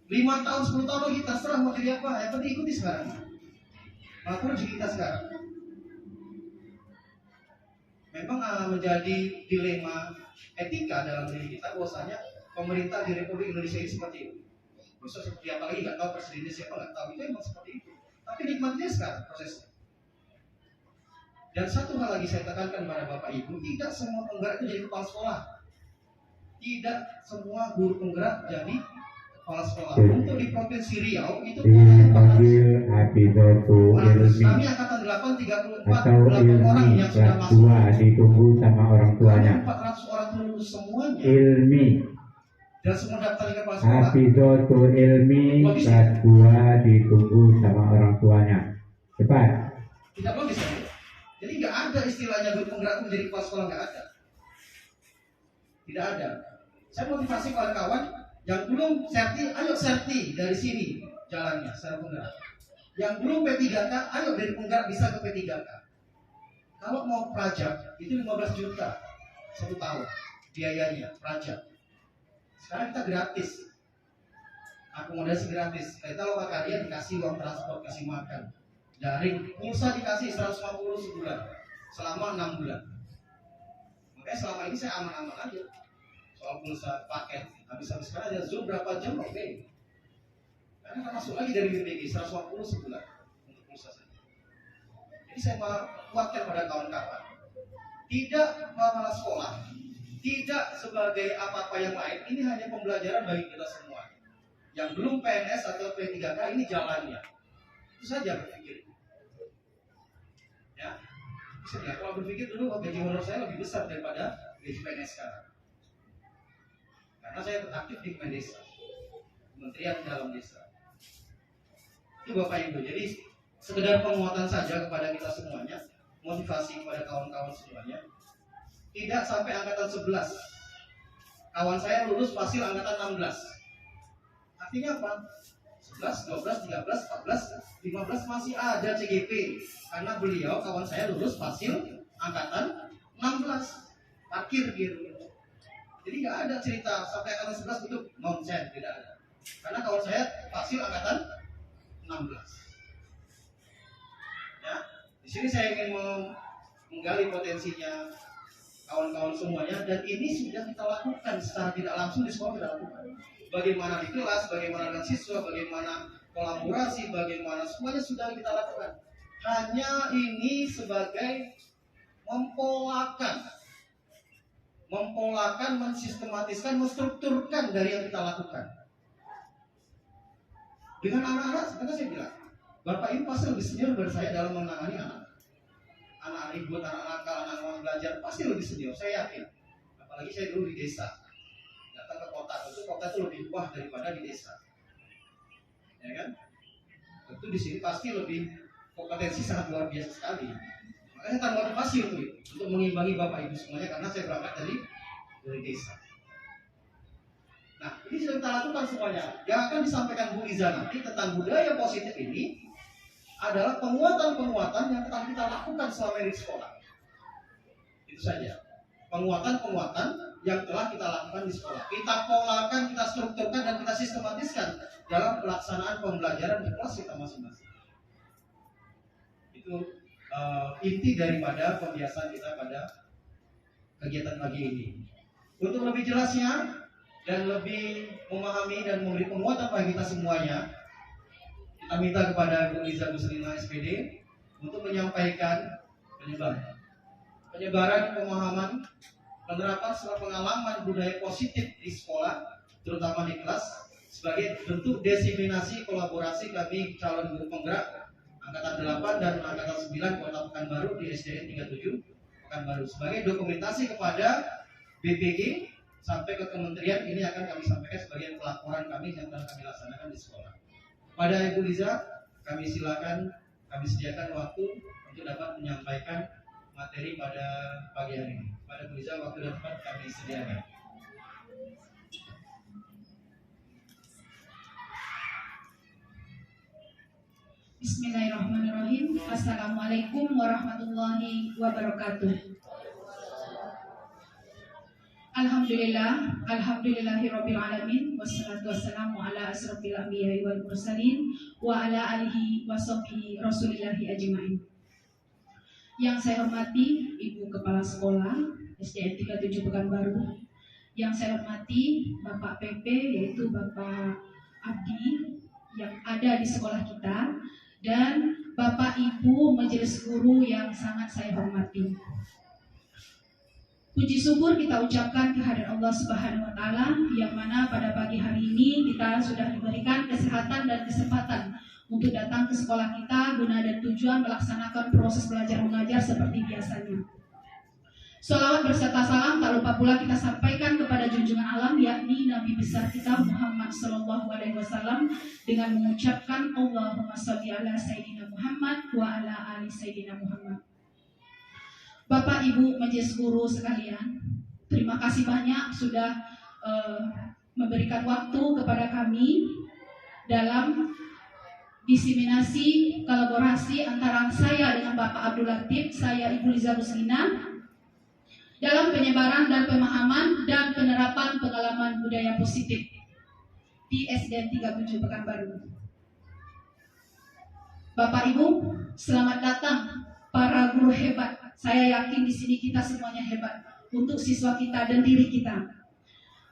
5 tahun, 10 tahun lagi terserah mau jadi apa, yang penting ikuti sekarang. Maka rezeki kita sekarang. Memang menjadi dilema etika dalam diri kita, bahwasanya pemerintah di Republik Indonesia ini seperti itu. Besok seperti apa lagi nggak tahu, presidennya siapa nggak tahu, itu emang seperti itu. Tapi nikmatnya sekarang prosesnya. Dan satu hal lagi saya tekankan kepada Bapak Ibu, tidak semua penggerak itu jadi kepala sekolah. Tidak semua guru penggerak jadi kepala sekolah. Untuk di Provinsi Riau itu dipanggil Hafidhotu Ilmi kami angkatan 8 34 atau 8 orang Ilmi yang sudah kelas masuk. 2 ditunggu sama orang tuanya. 400 orang itu lulus semuanya. Ilmi Dan semua daftar di kepala sekolah. Hafidhotu Ilmi kelas 2 ditunggu sama orang tuanya. Cepat. Tidak logis kan? Jadi nggak ada istilahnya guru penggerak menjadi kepala sekolah, nggak ada. Tidak ada. Saya motivasi kawan-kawan yang belum serti, ayo serti dari sini jalannya secara penggerak. Yang belum P3K, ayo dari penggerak bisa ke P3K. Kalau mau pajak itu 15 juta 1 tahun biayanya pajak. Sekarang kita gratis, akomodasi gratis. Kita loka karya dikasih uang transport, kasih makan, daring, pulsa dikasih 150 sebulan selama 6 bulan. Makanya selama ini saya aman-aman aja soal pulsa paket. Habis-habis sekarang ada Zoom berapa jam, oke. Karena kan masuk lagi dari BPG 150 sebulan untuk pulsa saja. Jadi saya kuatkan pada kawan-kawan, tidak kepala sekolah, tidak sebagai apa-apa yang lain. Ini hanya pembelajaran bagi kita semua. Yang belum PNS atau P3K ini jalannya. Itu saja berpikir. Ya, bisa kalau berpikir dulu gaji honor saya lebih besar daripada gaji PNS sekarang. Karena saya aktif di Kemendesa, Kementerian Dalam Desa. Itu Bapak Ibu. Jadi sekedar penguatan saja kepada kita semuanya, motivasi kepada kawan-kawan semuanya. Tidak sampai angkatan 11. Kawan saya lulus fasil angkatan 16. Artinya apa? 11, 12, 13, 14, 15 masih ada CGP. Karena beliau kawan saya lulus fasil angkatan 16. Parkir gitu. Jadi nggak ada cerita sampai angkatan 11 itu nonsen, tidak ada. Karena kawan saya fasil angkatan 16. Ya, di sini saya ingin menggali potensinya kawan-kawan semuanya, dan ini sudah kita lakukan secara tidak langsung di sekolah kita lakukan. Bagaimana di kelas, bagaimana dengan siswa, bagaimana kolaborasi, bagaimana semuanya sudah kita lakukan. Hanya ini sebagai mempolakan, mensistematiskan, menstrukturkan dari yang kita lakukan. Dengan anak-anak, sebenarnya saya bilang, Bapak Ibu pasti lebih senior dari saya dalam menangani anak ribut, anak nakal, anak mau belajar, pasti lebih senior, saya yakin. Apalagi saya dulu di desa, datang ke kota, tentu kota itu lebih wah daripada di desa, ya kan? Tentu di sini pasti lebih kompetensi sangat luar biasa sekali. Makanya saya motivasi untuk mengimbangi Bapak Ibu semuanya, karena saya berangkat dari desa. Nah, ini sudah kita lakukan semuanya. Yang akan disampaikan Bu Liza nanti tentang budaya positif ini adalah penguatan-penguatan yang telah kita lakukan selama ini di sekolah. Itu saja. Penguatan-penguatan yang telah kita lakukan di sekolah. Kita polakan, kita strukturkan, dan kita sistematiskan dalam pelaksanaan pembelajaran di kelas kita masing-masing. Itu inti daripada pembiasaan kita pada kegiatan pagi ini. Untuk lebih jelasnya dan lebih memahami dan memberi penguatan bagi kita semuanya, kita minta kepada Bu Liza Busrina SPD untuk menyampaikan penyebaran pemahaman, penerapan serta pengalaman budaya positif di sekolah, terutama di kelas, sebagai bentuk diseminasi kolaborasi kami calon guru penggerak Angkatan 8 dan Angkatan 9 Kota Pekanbaru di SDN 37 Pekanbaru, sebagai dokumentasi kepada BPG sampai ke kementerian. Ini akan kami sampaikan sebagai pelaporan kami yang telah kami laksanakan di sekolah. Pada Ibu Liza, kami silakan, kami sediakan waktu untuk dapat menyampaikan materi pada pagi hari ini. Pada Ibu Liza, waktu dapat kami sediakan. Bismillahirrahmanirrahim. Assalamualaikum warahmatullahi wabarakatuh. Alhamdulillahirabbil alamin, wassalatu wassalamu ala asrofil anbiya'i wal mursalin wa ala alihi washabbihi rasulillahi ajmain. Yang saya hormati Ibu Kepala Sekolah SDN 37 Pekanbaru, yang saya hormati Bapak PP yaitu Bapak Abdi yang ada di sekolah kita, dan Bapak Ibu majelis guru yang sangat saya hormati. Puji syukur kita ucapkan kehadirat Allah Subhanahu wa taala yang mana pada pagi hari ini kita sudah diberikan kesehatan dan kesempatan untuk datang ke sekolah kita guna dan tujuan melaksanakan proses belajar mengajar seperti biasanya. Sholawat berserta salam tak lupa pula kita sampaikan kepada junjungan alam yakni Nabi besar kita Muhammad Sallallahu Alaihi Wasallam dengan mengucapkan Allahumma sholli ala Sayyidina Muhammad wa ala ali Sayyidina Muhammad. Bapak Ibu majelis guru sekalian, terima kasih banyak sudah memberikan waktu kepada kami dalam diseminasi kolaborasi antara saya dengan Bapak Abdul Latif, saya Ibu Liza Ruslina dalam penyebaran dan pemahaman dan penerapan pengalaman budaya positif di SDN 37 Pekanbaru. Bapak Ibu, selamat datang para guru hebat. Saya yakin di sini kita semuanya hebat untuk siswa kita dan diri kita.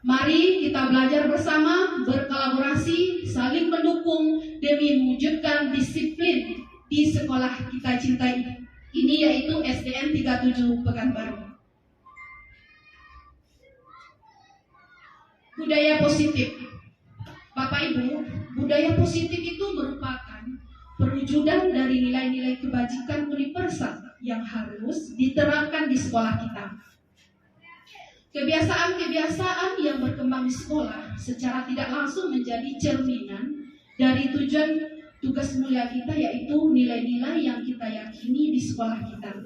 Mari kita belajar bersama, berkolaborasi, saling mendukung demi mewujudkan disiplin di sekolah kita cintai ini yaitu SDN 37 Pekanbaru. Budaya positif. Bapak Ibu, budaya positif itu merupakan perwujudan dari nilai-nilai kebajikan universal yang harus diterapkan di sekolah kita. Kebiasaan-kebiasaan yang berkembang di sekolah secara tidak langsung menjadi cerminan dari tujuan tugas mulia kita yaitu nilai-nilai yang kita yakini di sekolah kita.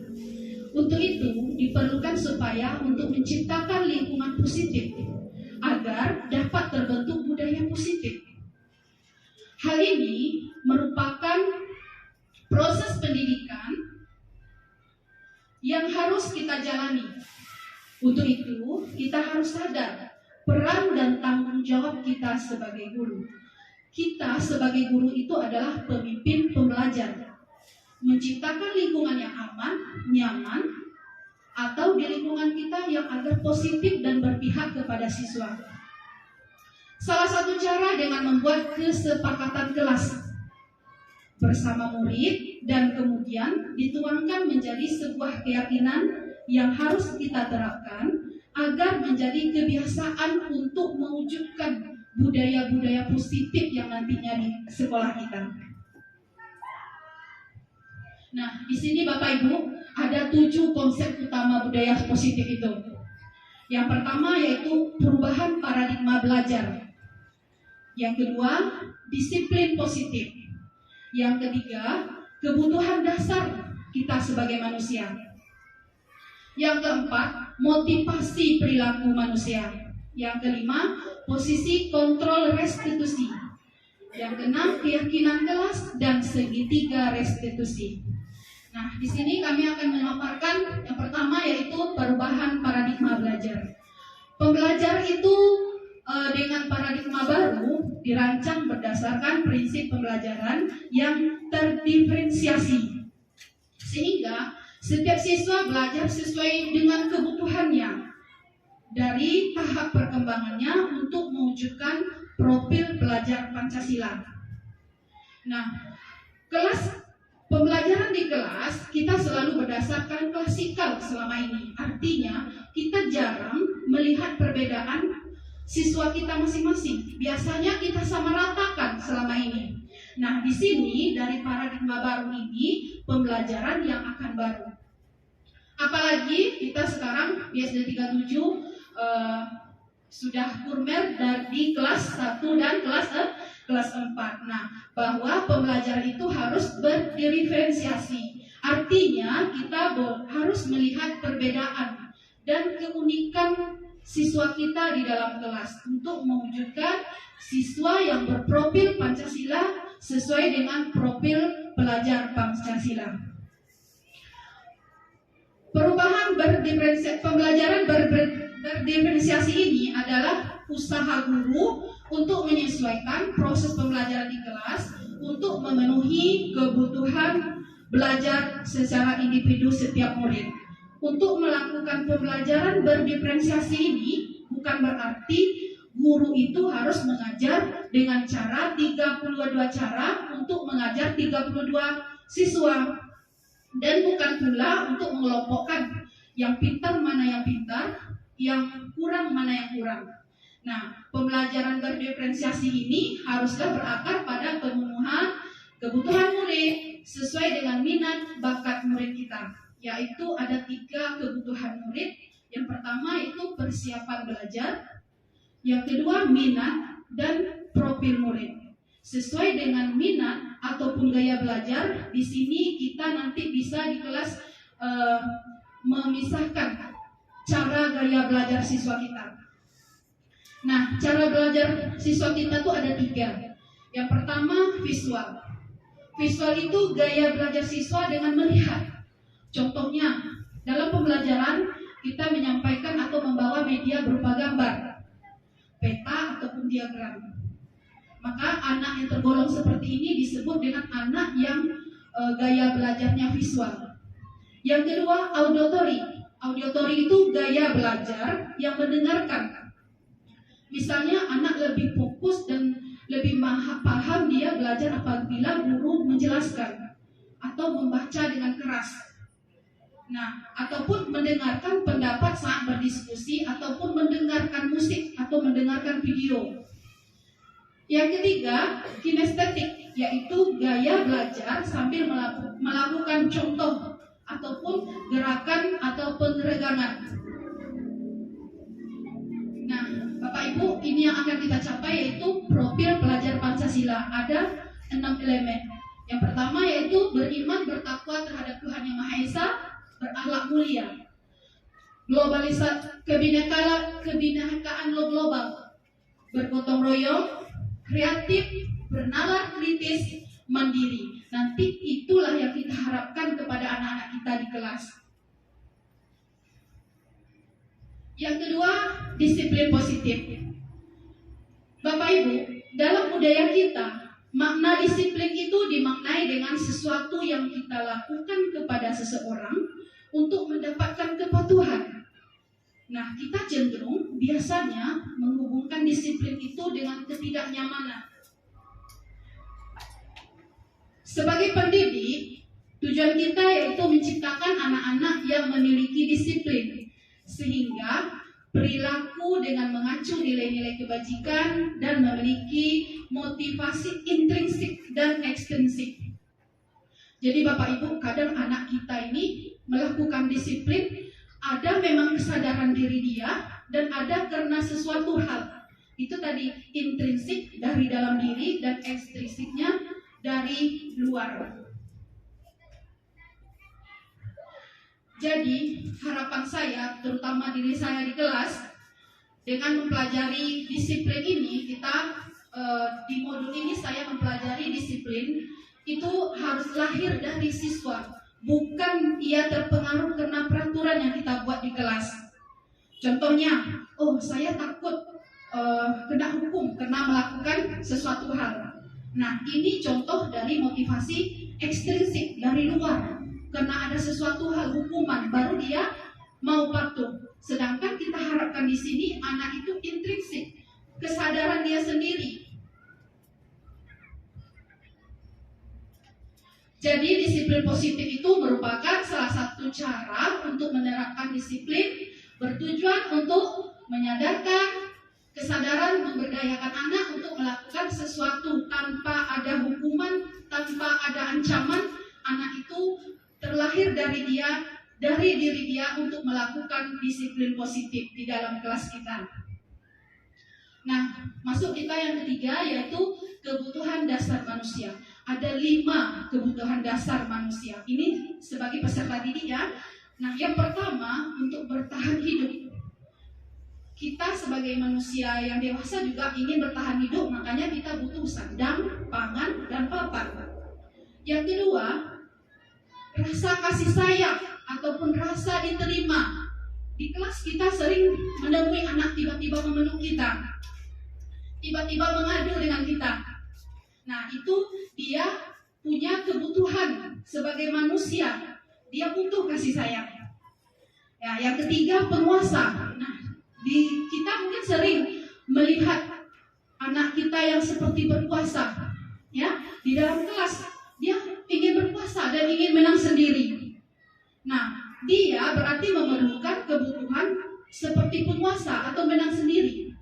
Untuk itu diperlukan supaya untuk menciptakan lingkungan positif agar dapat terbentuk budaya positif. Hal ini merupakan proses pendidikan yang harus kita jalani. Untuk itu, kita harus sadar peran dan tanggung jawab kita sebagai guru. Kita sebagai guru itu adalah pemimpin pembelajar. Menciptakan lingkungan yang aman, nyaman, atau di lingkungan kita yang agar positif dan berpihak kepada siswa. Salah satu cara dengan membuat kesepakatan kelas bersama murid dan kemudian dituangkan menjadi sebuah keyakinan yang harus kita terapkan agar menjadi kebiasaan untuk mewujudkan budaya-budaya positif yang nantinya di sekolah kita. Nah, di sini Bapak Ibu ada 7 konsep utama budaya positif itu. Yang pertama yaitu perubahan paradigma belajar. Yang kedua, disiplin positif. Yang ketiga, kebutuhan dasar kita sebagai manusia. Yang keempat, motivasi perilaku manusia. Yang kelima, posisi kontrol restitusi. Yang keenam, keyakinan kelas dan segitiga restitusi. Nah, di sini kami akan memaparkan yang pertama yaitu perubahan paradigma belajar. Pembelajar itu dengan paradigma baru dirancang berdasarkan prinsip pembelajaran yang terdiferensiasi. Sehingga setiap siswa belajar sesuai dengan kebutuhannya dari tahap perkembangannya untuk mewujudkan profil pelajar Pancasila. Nah, pembelajaran di kelas kita selalu berdasarkan klasikal selama ini. Artinya kita jarang melihat perbedaan siswa kita masing-masing. Biasanya kita samaratakan selama ini. Nah, di sini dari paradigma baru ini pembelajaran yang akan baru. Apalagi kita sekarang di SD 37 sudah kurmer dari kelas 1 dan kelas 4. Nah, bahwa pembelajaran itu harus berdiferensiasi. Artinya kita harus melihat perbedaan dan keunikan siswa kita di dalam kelas untuk mewujudkan siswa yang berprofil Pancasila sesuai dengan profil pelajar Pancasila. Perubahan pembelajaran berdiferensiasi ini adalah usaha guru untuk menyesuaikan proses pembelajaran di kelas untuk memenuhi kebutuhan belajar secara individu setiap murid. Untuk melakukan pembelajaran berdiferensiasi ini bukan berarti guru itu harus mengajar dengan cara 32 cara untuk mengajar 32 siswa. dan bukan pula untuk mengelompokkan yang pintar mana yang pintar, yang kurang mana yang kurang. Nah, pembelajaran berdiferensiasi ini haruslah berakar pada pemenuhan kebutuhan murid sesuai dengan minat bakat murid kita, yaitu ada 3 kebutuhan murid. Yang pertama itu persiapan belajar, yang kedua minat dan profil murid. Sesuai dengan minat ataupun gaya belajar, di sini kita nanti bisa di kelas memisahkan cara gaya belajar siswa kita. Nah, cara belajar siswa kita tuh ada 3. Yang pertama visual. Visual itu gaya belajar siswa dengan melihat. Contohnya, dalam pembelajaran kita menyampaikan atau membawa media berupa gambar, peta ataupun diagram. Maka anak yang tergolong seperti ini disebut dengan anak yang gaya belajarnya visual. Yang kedua, auditory. Auditory itu gaya belajar yang mendengarkan. Misalnya anak lebih fokus dan lebih paham dia belajar apabila guru menjelaskan atau membaca dengan keras. Nah, ataupun mendengarkan pendapat saat berdiskusi ataupun mendengarkan musik atau mendengarkan video. Yang ketiga, kinestetik, yaitu gaya belajar sambil melakukan contoh ataupun gerakan atau peregangan. Nah, Bapak Ibu, ini yang akan kita capai yaitu profil pelajar Pancasila. Ada 6 elemen. Yang pertama yaitu beriman bertakwa terhadap Tuhan Yang Maha Esa, berakhlak mulia, globalisasi, kebinekaan global, bergotong royong, kreatif, bernalar kritis, mandiri. Nanti itulah yang kita harapkan kepada anak-anak kita di kelas. Yang kedua, disiplin positif. Bapak Ibu, dalam budaya kita, makna disiplin itu dimaknai dengan sesuatu yang kita lakukan kepada seseorang untuk mendapatkan kepatuhan. Nah, kita cenderung biasanya menghubungkan disiplin itu dengan ketidaknyamanan. Sebagai pendidik, tujuan kita yaitu menciptakan anak-anak yang memiliki disiplin, sehingga perilaku dengan mengacu nilai-nilai kebajikan dan memiliki motivasi intrinsik dan ekstrinsik. Jadi Bapak Ibu, kadang anak kita ini melakukan disiplin, ada memang kesadaran diri dia dan ada karena sesuatu hal. Itu tadi intrinsik dari dalam diri dan ekstrinsiknya dari luar. Jadi harapan saya, terutama diri saya di kelas, dengan mempelajari disiplin ini, kita di modul ini saya mempelajari disiplin itu harus lahir dari siswa, bukan ia terpengaruh karena peraturan yang kita buat di kelas. Contohnya, oh saya takut kena hukum karena melakukan sesuatu hal. Nah, ini contoh dari motivasi ekstrinsik dari luar. Karena ada sesuatu hal hukuman, baru dia mau patuh. Sedangkan kita harapkan di sini anak itu intrinsik, kesadaran dia sendiri. Jadi disiplin positif itu merupakan salah satu cara untuk menerapkan disiplin, bertujuan untuk menyadarkan kesadaran, memberdayakan anak untuk melakukan sesuatu tanpa ada hukuman, tanpa ada ancaman. Anak itu terlahir dari diri dia untuk melakukan disiplin positif di dalam kelas kita. Nah, masuk kita yang ketiga yaitu kebutuhan dasar manusia. Ada 5 kebutuhan dasar manusia. Ini sebagai peserta didik ya. Nah, yang pertama untuk bertahan hidup. Kita sebagai manusia yang dewasa juga ingin bertahan hidup, makanya kita butuh sandang, pangan, dan papan. Yang kedua, rasa kasih sayang ataupun rasa diterima. Di kelas kita sering menemui anak tiba-tiba memeluk kita, tiba-tiba mengadu dengan kita. Nah, itu dia punya kebutuhan sebagai manusia, dia butuh kasih sayang. Ya, yang ketiga penguasa. Nah, kita mungkin sering melihat anak kita yang seperti berkuasa, ya, di dalam kelas dia ingin berkuasa dan ingin menang sendiri. Nah, dia berarti memerlukan kebutuhan seperti penguasa atau menang sendiri.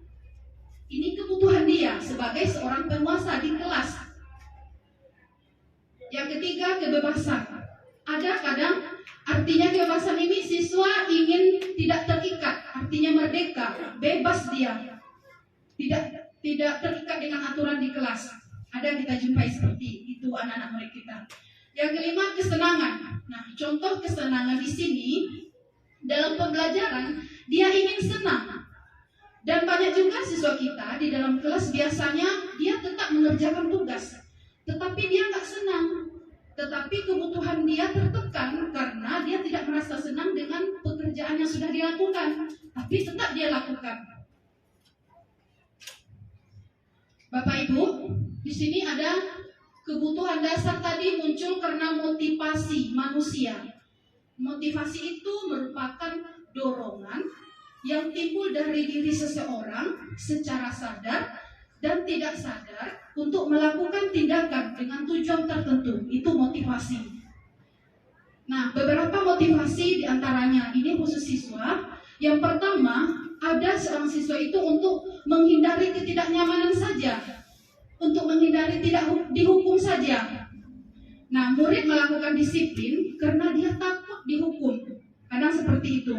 Ini kebutuhan dia sebagai seorang penguasa di kelas. Yang ketiga, kebebasan. Ada kadang artinya kebebasan ini siswa ingin tidak terikat, artinya merdeka, bebas dia. Tidak terikat dengan aturan di kelas. Ada yang kita jumpai seperti itu anak-anak murid kita. Yang kelima, kesenangan. Nah, contoh kesenangan di sini dalam pembelajaran dia ingin senang. Dan banyak juga siswa kita di dalam kelas biasanya dia tetap mengerjakan tugas, tetapi dia nggak senang. Tetapi kebutuhan dia tertekan karena dia tidak merasa senang dengan pekerjaan yang sudah dilakukan, tapi tetap dia lakukan. Bapak Ibu, di sini ada kebutuhan dasar tadi muncul karena motivasi manusia. Motivasi itu merupakan dorongan yang timbul dari diri seseorang secara sadar dan tidak sadar untuk melakukan tindakan dengan tujuan tertentu. Itu motivasi. Nah, beberapa motivasi diantaranya ini khusus siswa. Yang pertama, ada seorang siswa itu untuk menghindari ketidaknyamanan saja, untuk menghindari tidak dihukum saja. Nah, murid melakukan disiplin karena dia takut dihukum. Kadang seperti itu.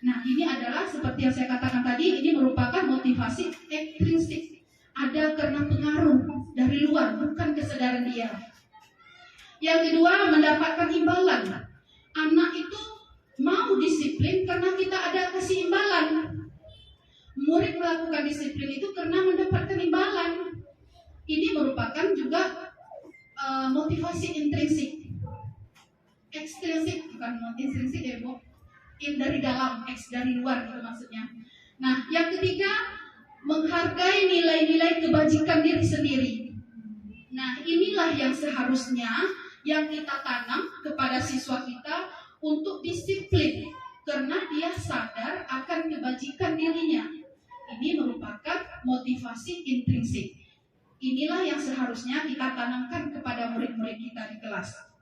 Nah, ini adalah seperti yang saya katakan tadi, ini merupakan motivasi ekstrinsik. Ada karena pengaruh dari luar, bukan kesadaran dia. Yang kedua, mendapatkan imbalan. Anak itu mau disiplin karena kita ada kasih imbalan. Murid melakukan disiplin itu karena mendapatkan imbalan. Ini merupakan juga motivasi intrinsik. Ekstrinsik, bukan intrinsik ya Bu. Dari dalam, X dari luar itu maksudnya. Nah, yang ketiga, menghargai nilai-nilai kebajikan diri sendiri. Nah, inilah yang seharusnya yang kita tanam kepada siswa kita untuk disiplin karena dia sadar akan kebajikan dirinya. Ini merupakan motivasi intrinsik. Inilah yang seharusnya kita tanamkan kepada murid-murid kita di kelas.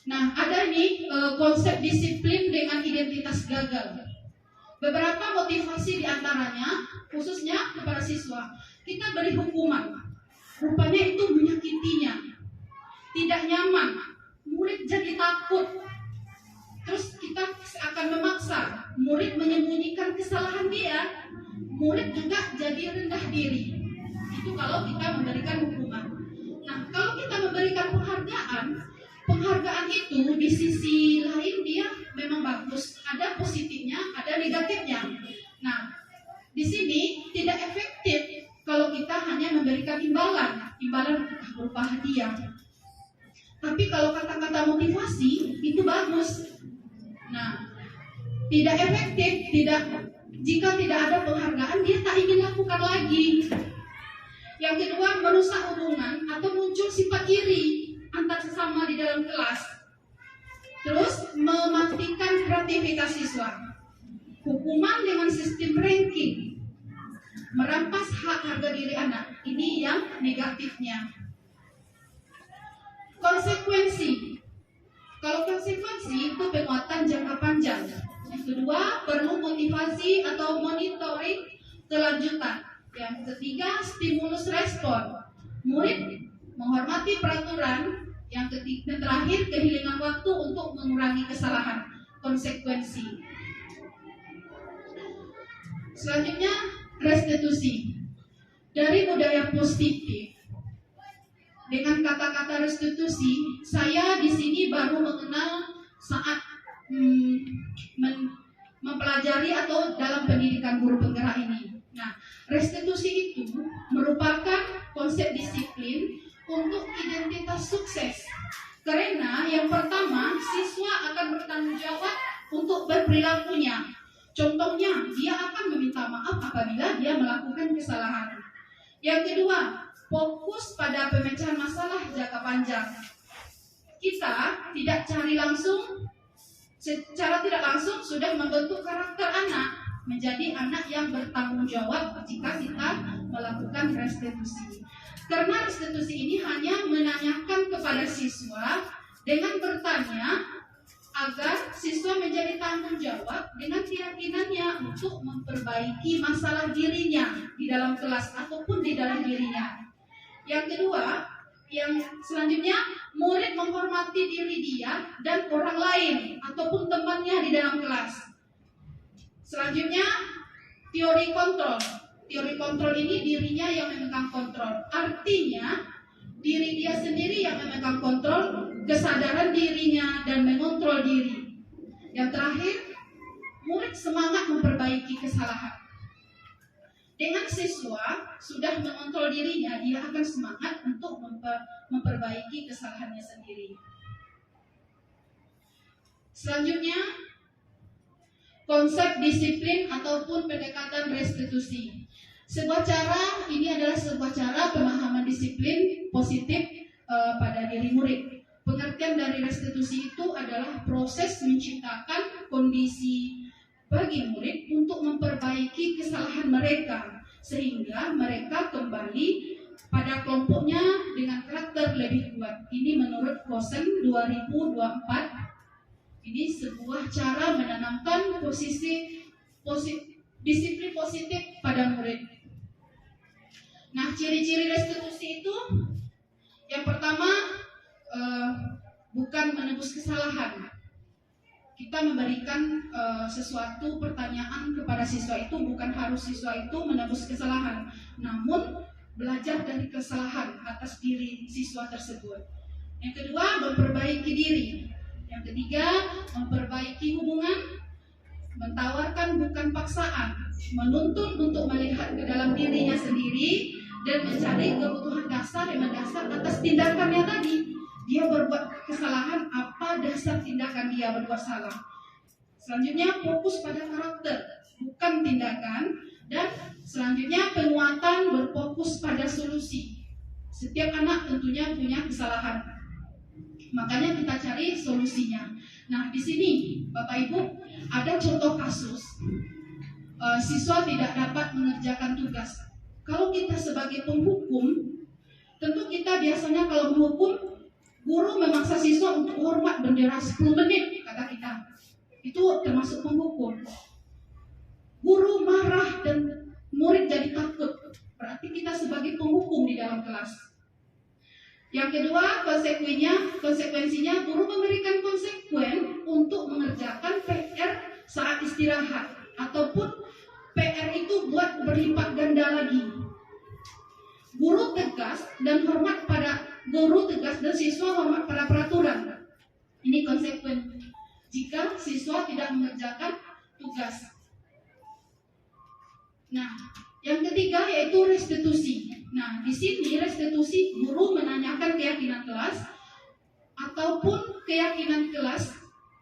Nah, ada nih konsep disiplin dengan identitas gagal. Beberapa motivasi diantaranya, khususnya kepada siswa, kita beri hukuman. Rupanya itu menyakitinya, tidak nyaman, murid jadi takut. Terus kita akan memaksa murid menyembunyikan kesalahan dia, murid juga jadi rendah diri. Itu kalau kita memberikan hukuman. Nah, kalau kita memberikan penghargaan itu di sisi lain dia memang bagus, ada positifnya, ada negatifnya. Nah, di sini tidak efektif kalau kita hanya memberikan imbalan berupa hadiah. Tapi kalau kata-kata motivasi itu bagus. Nah, tidak efektif, jika tidak ada penghargaan dia tak ingin lakukan lagi. Yang kedua, merusak hubungan atau muncul sifat iri antar sesama di dalam kelas. Terus mematikan kreativitas siswa. Hukuman dengan sistem ranking, merampas hak harga diri anak. Ini yang negatifnya. Konsekuensi. Kalau konsekuensi itu penguatan jangka panjang. Yang kedua, perlu motivasi atau monitoring kelanjutan. Yang ketiga, stimulus respon. Murid menghormati peraturan. Yang ketiga, terakhir, kehilangan waktu untuk mengurangi kesalahan. Konsekuensi. Selanjutnya, restitusi. Dari budaya positif. Dengan kata-kata restitusi, saya di sini baru mengenal saat mempelajari atau dalam pendidikan guru penggerak ini. Nah, restitusi itu merupakan konsep disiplin untuk identitas sukses. Karena yang pertama, siswa akan bertanggung jawab untuk berperilakunya. Contohnya, dia akan meminta maaf apabila dia melakukan kesalahan. Yang kedua, fokus pada pemecahan masalah jangka panjang. Kita tidak cari langsung, secara tidak langsung sudah membentuk karakter anak menjadi anak yang bertanggung jawab jika kita melakukan restitusi. Karena restitusi ini hanya menanyakan kepada siswa dengan bertanya agar siswa menjadi tanggung jawab dengan keyakinannya untuk memperbaiki masalah dirinya di dalam kelas ataupun di dalam dirinya. Yang kedua, yang selanjutnya, murid menghormati diri dia dan orang lain ataupun temannya di dalam kelas. Selanjutnya, teori kontrol. Teori kontrol ini dirinya yang memegang kontrol. Artinya, diri dia sendiri yang memegang kontrol, kesadaran dirinya dan mengontrol diri. Yang terakhir, murid semangat memperbaiki kesalahan. Dengan siswa sudah mengontrol dirinya, dia akan semangat untuk memperbaiki kesalahannya sendiri. Selanjutnya, konsep disiplin ataupun pendekatan restitusi. Ini adalah sebuah cara pemahaman disiplin positif pada diri murid. Pengertian dari restitusi itu adalah proses menciptakan kondisi bagi murid untuk memperbaiki kesalahan mereka sehingga mereka kembali pada kelompoknya dengan karakter lebih kuat. Ini menurut Kosen 2024. Ini sebuah cara menanamkan disiplin positif pada murid. Nah, ciri-ciri restitusi itu yang pertama, bukan menebus kesalahan. Kita memberikan sesuatu pertanyaan kepada siswa itu bukan harus siswa itu menebus kesalahan, namun belajar dari kesalahan atas diri siswa tersebut. Yang kedua, memperbaiki diri. Yang ketiga, memperbaiki hubungan, mentawarkan bukan paksaan, menuntut untuk melihat ke dalam dirinya sendiri dan mencari kebutuhan dasar yang mendasar atas tindakannya tadi. Dia berbuat kesalahan, apa dasar tindakan dia berbuat salah. Selanjutnya, fokus pada karakter, bukan tindakan. Dan selanjutnya, penguatan berfokus pada solusi. Setiap anak tentunya punya kesalahan, makanya kita cari solusinya. Nah, di sini Bapak Ibu ada contoh kasus siswa tidak dapat mengerjakan tugas. Kalau kita sebagai penghukum, tentu kita biasanya kalau menghukum, guru memaksa siswa untuk hormat bendera 10 menit, kata kita. Itu termasuk penghukum. Guru marah dan murid jadi takut. Berarti kita sebagai penghukum di dalam kelas. Yang kedua, konsekuensinya guru memberikan konsekuen untuk mengerjakan PR saat istirahat. Ataupun PR itu buat berlipat ganda lagi. Guru tegas dan siswa hormat pada peraturan. Ini konsekuen jika siswa tidak mengerjakan tugas. Nah, yang ketiga yaitu restitusi. Nah, di sini restitusi guru menanyakan keyakinan kelas ataupun keyakinan kelas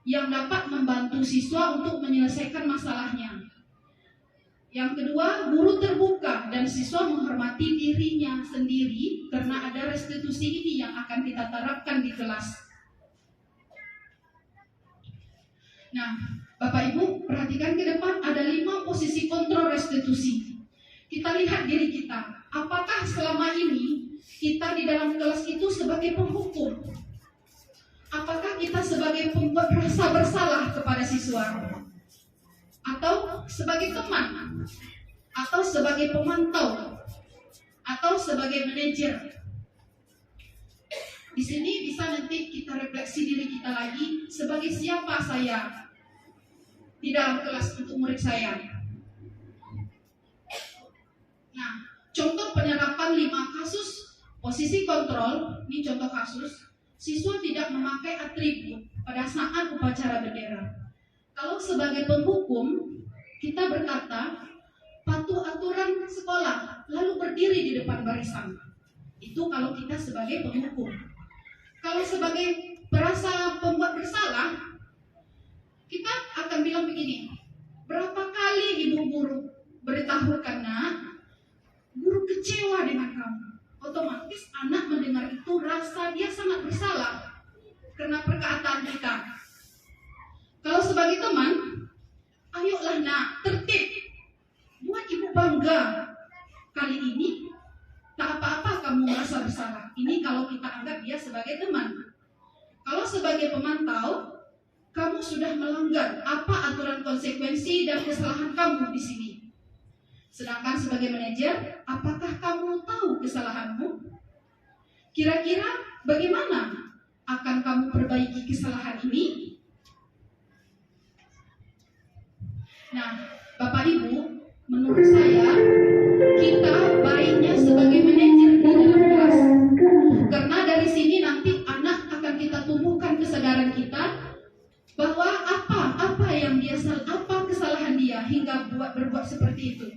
yang dapat membantu siswa untuk menyelesaikan masalahnya. Yang kedua, guru terbuka dan siswa menghormati dirinya sendiri karena ada restitusi ini yang akan kita terapkan di kelas. Nah, Bapak Ibu, perhatikan ke depan ada 5 posisi kontrol restitusi. Kita lihat diri kita. Apakah selama ini kita di dalam kelas itu sebagai penghukum? Apakah kita sebagai pembuat rasa bersalah kepada siswa? Atau sebagai teman? Atau sebagai pemantau? Atau sebagai manajer? Di sini bisa nanti kita refleksi diri kita lagi, sebagai siapa saya di dalam kelas untuk murid saya. Nah, contoh penerapan 5 kasus posisi kontrol, ini contoh kasus, siswa tidak memakai atribut pada saat upacara bendera. Kalau sebagai penghukum, kita berkata, patuh aturan sekolah, lalu berdiri di depan barisan. Itu kalau kita sebagai penghukum. Kalau sebagai perasa pembuat bersalah, kita akan bilang begini, berapa kali ibu guru beritahukan nak, guru kecewa dengan kamu. Otomatis anak mendengar itu rasa dia sangat bersalah karena perkataan kita. Kalau sebagai teman, ayolah nak, tertib, buat ibu bangga. Kali ini tak apa-apa kamu merasa bersalah. Ini kalau kita anggap dia sebagai teman. Kalau sebagai pemantau, kamu sudah melanggar apa aturan konsekuensi dan kesalahan kamu di sini. Sedangkan sebagai manajer, apakah kamu tahu kesalahanmu? Kira-kira bagaimana akan kamu perbaiki kesalahan ini? Nah, Bapak Ibu, menurut saya kita baiknya sebagai manajer di dalam kelas. Karena dari sini nanti anak akan kita tumbuhkan kesadaran kita bahwa apa yang dia apa kesalahan dia hingga berbuat seperti itu.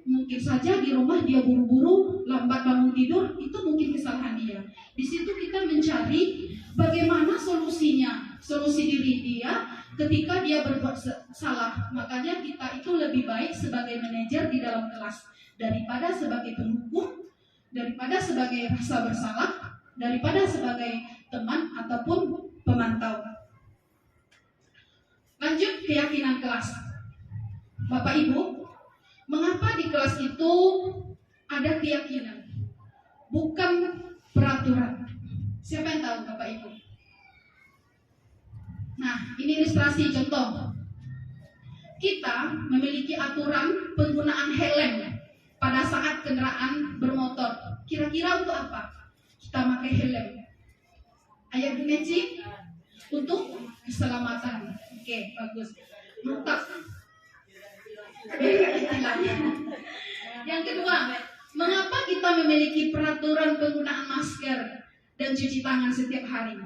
Mungkin saja di rumah dia buru-buru, lambat bangun tidur, itu mungkin kesalahan dia. Di situ kita mencari bagaimana solusinya, solusi diri dia ketika dia berbuat salah. Makanya kita itu lebih baik sebagai manajer di dalam kelas daripada sebagai penghukum, daripada sebagai rasa bersalah, daripada sebagai teman ataupun pemantau. Lanjut keyakinan kelas. Bapak Ibu, mengapa di kelas itu ada keyakinan, bukan peraturan? Siapa yang tahu, Bapak Ibu? Nah, ini ilustrasi contoh. Kita memiliki aturan penggunaan helm pada saat kendaraan bermotor. Kira-kira untuk apa kita pakai helm? Ayat Buneci untuk keselamatan. Oke, bagus. Mantap. Yang kedua, mengapa kita memiliki peraturan penggunaan masker dan cuci tangan setiap hari?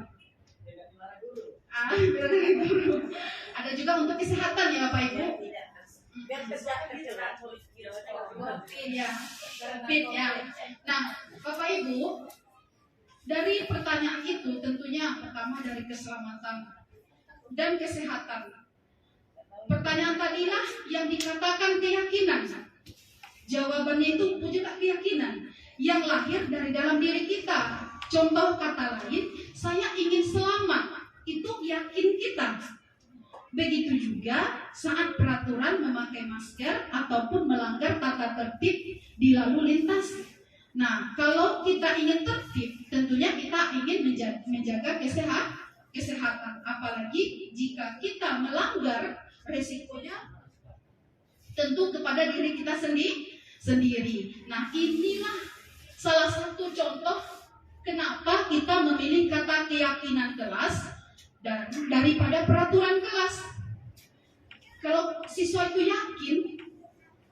Ada juga untuk kesehatan ya Bapak Ibu. Fit ya. Nah, Bapak Ibu, dari pertanyaan itu tentunya pertama dari keselamatan dan kesehatan. Pertanyaan tadilah yang dikatakan keyakinan. Jawabannya itu juga keyakinan yang lahir dari dalam diri kita. Contoh kata lain, saya ingin selamat. Itu yakin kita. Begitu juga saat peraturan memakai masker ataupun melanggar tata tertib di lalu lintas. Nah, kalau kita ingin tertib, tentunya kita ingin menjaga kesehatan. Apalagi jika kita melanggar, resikonya tentu kepada diri kita sendiri. Nah, inilah salah satu contoh kenapa kita memilih kata keyakinan kelas dan daripada peraturan kelas. Kalau siswa itu yakin,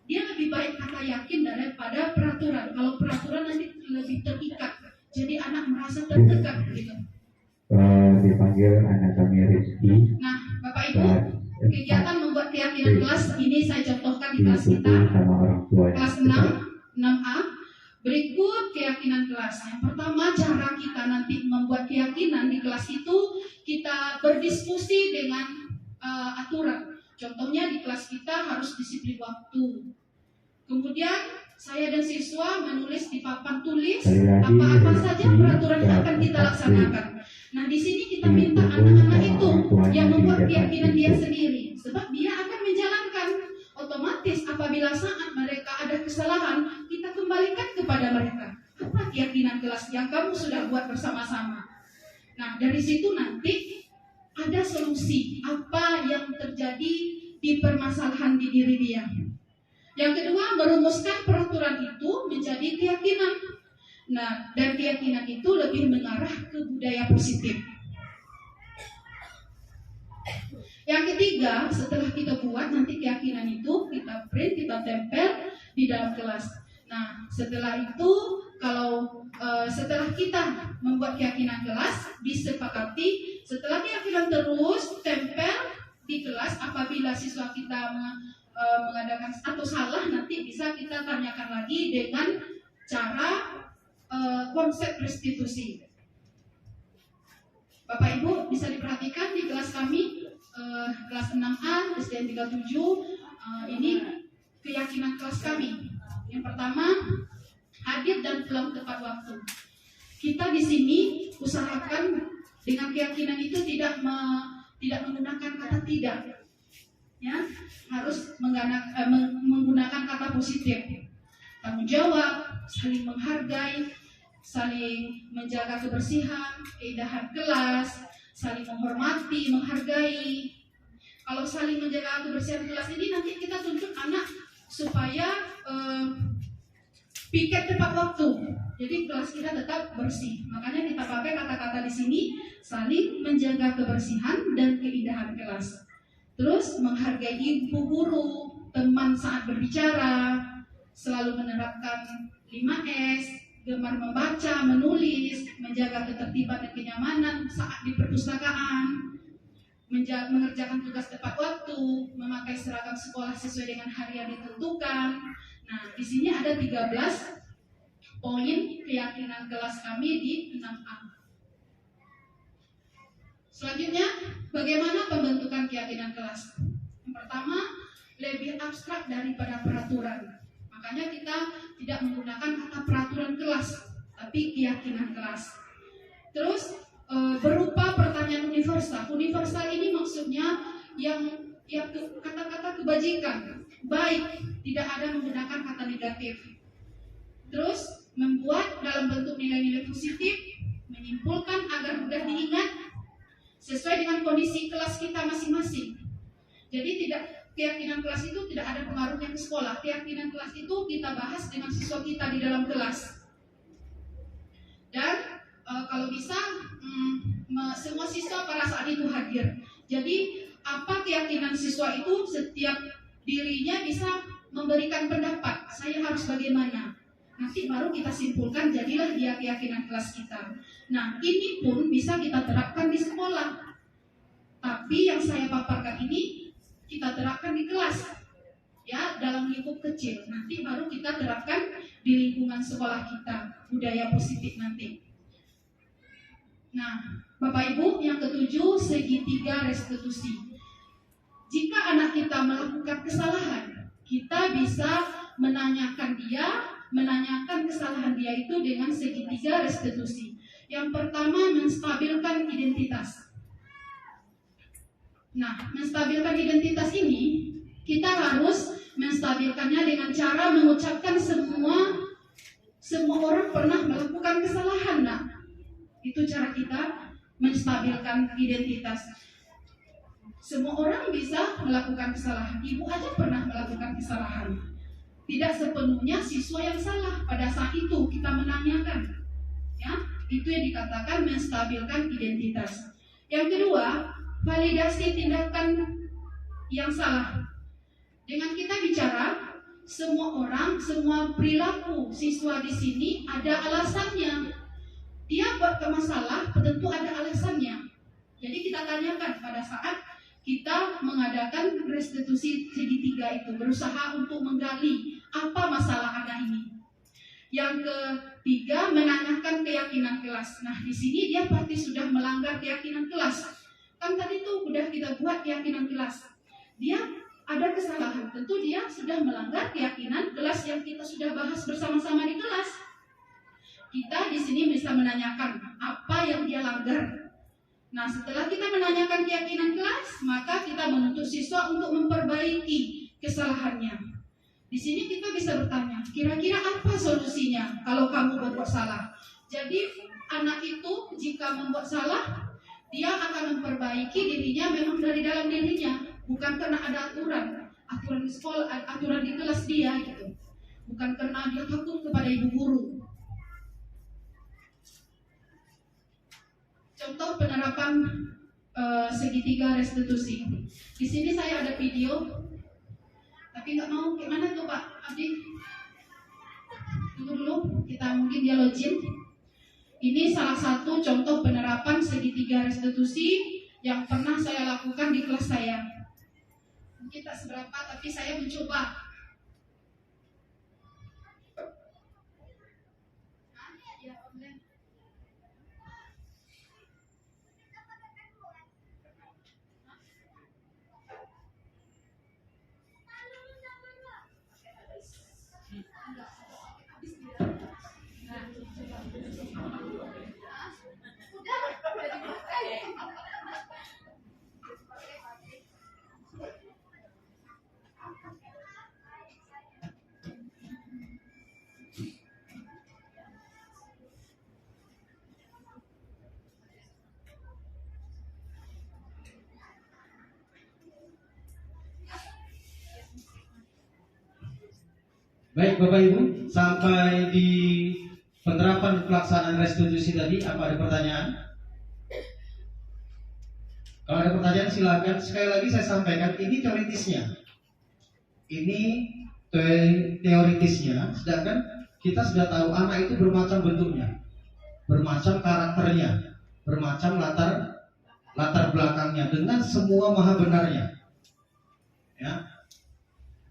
dia lebih baik kata yakin daripada peraturan. Kalau peraturan nanti lebih terikat, jadi anak merasa tertekan gitu. Dipanggil anak kami Rizky. Nah, Bapak Ibu, kegiatan membuat keyakinan kelas ini saya contohkan di kelas kita, kelas 6A. Berikut keyakinan kelas. Yang pertama, cara kita nanti membuat keyakinan di kelas itu kita berdiskusi dengan aturan. Contohnya di kelas kita harus disiplin waktu. Kemudian saya dan siswa menulis di papan tulis apa-apa saja peraturan yang akan kita laksanakan. Nah, di sini kita minta anak-anak itu yang membuat keyakinan dia sendiri, sebab dia akan menjalankan. Otomatis apabila saat mereka ada kesalahan, kita kembalikan kepada mereka. Apa keyakinan kelas yang kamu sudah buat bersama-sama? Nah, dari situ nanti ada solusi apa yang terjadi di permasalahan di diri dia. Yang kedua, merumuskan peraturan itu menjadi keyakinan. Nah, dan keyakinan itu lebih mengarah ke budaya positif. Yang ketiga, setelah kita buat nanti keyakinan itu kita print, kita tempel di dalam kelas. Nah, setelah itu setelah kita membuat keyakinan kelas, disepakati setelah keyakinan terus tempel di kelas. Apabila siswa kita mengadakan atau salah, nanti bisa kita tanyakan lagi dengan cara konsep restitusi. Bapak Ibu bisa diperhatikan di kelas kami, kelas 6A, SDN 37, ini keyakinan kelas kami. Yang pertama, hadir dan pulang tepat waktu. Kita di sini usahakan dengan keyakinan itu tidak menggunakan kata tidak, ya, harus menggunakan kata positif. Tanggung jawab, saling menghargai, saling menjaga kebersihan, keindahan kelas, saling menghormati, menghargai. Kalau saling menjaga kebersihan kelas ini, nanti kita tuntut anak supaya piket tepat waktu. Jadi kelas kita tetap bersih. Makanya kita pakai kata-kata di sini, saling menjaga kebersihan dan keindahan kelas. Terus menghargai ibu guru, teman saat berbicara, selalu menerapkan 5S, gemar membaca, menulis, menjaga ketertiban dan kenyamanan saat di perpustakaan, mengerjakan tugas tepat waktu, memakai seragam sekolah sesuai dengan hari yang ditentukan. Nah, di sini ada 13 poin keyakinan kelas kami di 6A. Selanjutnya, bagaimana pembentukan keyakinan kelas? Yang pertama, lebih abstrak daripada peraturan. Makanya kita tidak menggunakan kata peraturan kelas, tapi keyakinan kelas. Terus berupa pertanyaan universal. Universal ini maksudnya yang kata-kata kebajikan, baik, tidak ada menggunakan kata negatif. Terus membuat dalam bentuk nilai-nilai positif, menyimpulkan agar mudah diingat sesuai dengan kondisi kelas kita masing-masing. Jadi keyakinan kelas itu tidak ada pengaruhnya ke sekolah. Keyakinan kelas itu kita bahas dengan siswa kita di dalam kelas. Dan kalau bisa semua siswa pada saat itu hadir. Jadi apa keyakinan siswa itu, setiap dirinya bisa memberikan pendapat, saya harus bagaimana. Nanti baru kita simpulkan, jadilah dia keyakinan kelas kita. Nah, ini pun bisa kita terapkan di sekolah. Tapi yang saya paparkan ini kita terapkan di kelas, ya, dalam lingkup kecil. Nanti baru kita terapkan di lingkungan sekolah kita, budaya positif nanti. Nah, Bapak Ibu, yang ketujuh, segitiga restitusi. Jika anak kita melakukan kesalahan, kita bisa menanyakan kesalahan dia itu dengan segitiga restitusi. Yang pertama, menstabilkan identitas. Nah, menstabilkan identitas ini, kita harus menstabilkannya dengan cara mengucapkan semua orang pernah melakukan kesalahan. Nah, itu cara kita menstabilkan identitas. Semua orang bisa melakukan kesalahan. Ibu aja pernah melakukan kesalahan. Tidak sepenuhnya siswa yang salah. Pada saat itu kita menanyakan, ya, itu yang dikatakan menstabilkan identitas. Yang kedua, validasi tindakan yang salah. Dengan kita bicara, semua orang, semua perilaku siswa di sini ada alasannya. Dia buat masalah, tentu ada alasannya. Jadi kita tanyakan pada saat kita mengadakan restitusi segitiga itu, berusaha untuk menggali apa masalah anak ini. Yang ketiga, menanyakan keyakinan kelas. Nah, di sini dia pasti sudah melanggar keyakinan kelas. Kan tadi tuh udah kita buat keyakinan kelas. Dia ada kesalahan, tentu dia sudah melanggar keyakinan kelas yang kita sudah bahas bersama-sama di kelas. Kita di sini bisa menanyakan apa yang dia langgar. Nah, setelah kita menanyakan keyakinan kelas, maka kita menuntut siswa untuk memperbaiki kesalahannya. Di sini kita bisa bertanya, kira-kira apa solusinya kalau kamu berbuat salah? Jadi anak itu jika membuat salah, dia akan memperbaiki dirinya memang dari dalam dirinya, bukan karena ada aturan di sekolah, aturan di kelas dia gitu. Bukan karena dia takut kepada ibu guru. Contoh penerapan segitiga restitusi. Di sini saya ada video, tapi nggak mau. Gimana tuh Pak Abdi? Tunggu dulu, kita mungkin dia login. Ini salah satu contoh penerapan segitiga restitusi yang pernah saya lakukan di kelas saya. Mungkin tak seberapa, tapi saya mencoba. Baik Bapak Ibu, sampai di penerapan pelaksanaan restitusi tadi, apa ada pertanyaan? Kalau ada pertanyaan silakan. Sekali lagi saya sampaikan, ini teoritisnya. Ini teoritisnya, sedangkan kita sudah tahu anak itu bermacam bentuknya, bermacam karakternya, bermacam latar belakangnya, dengan semua maha benarnya, ya,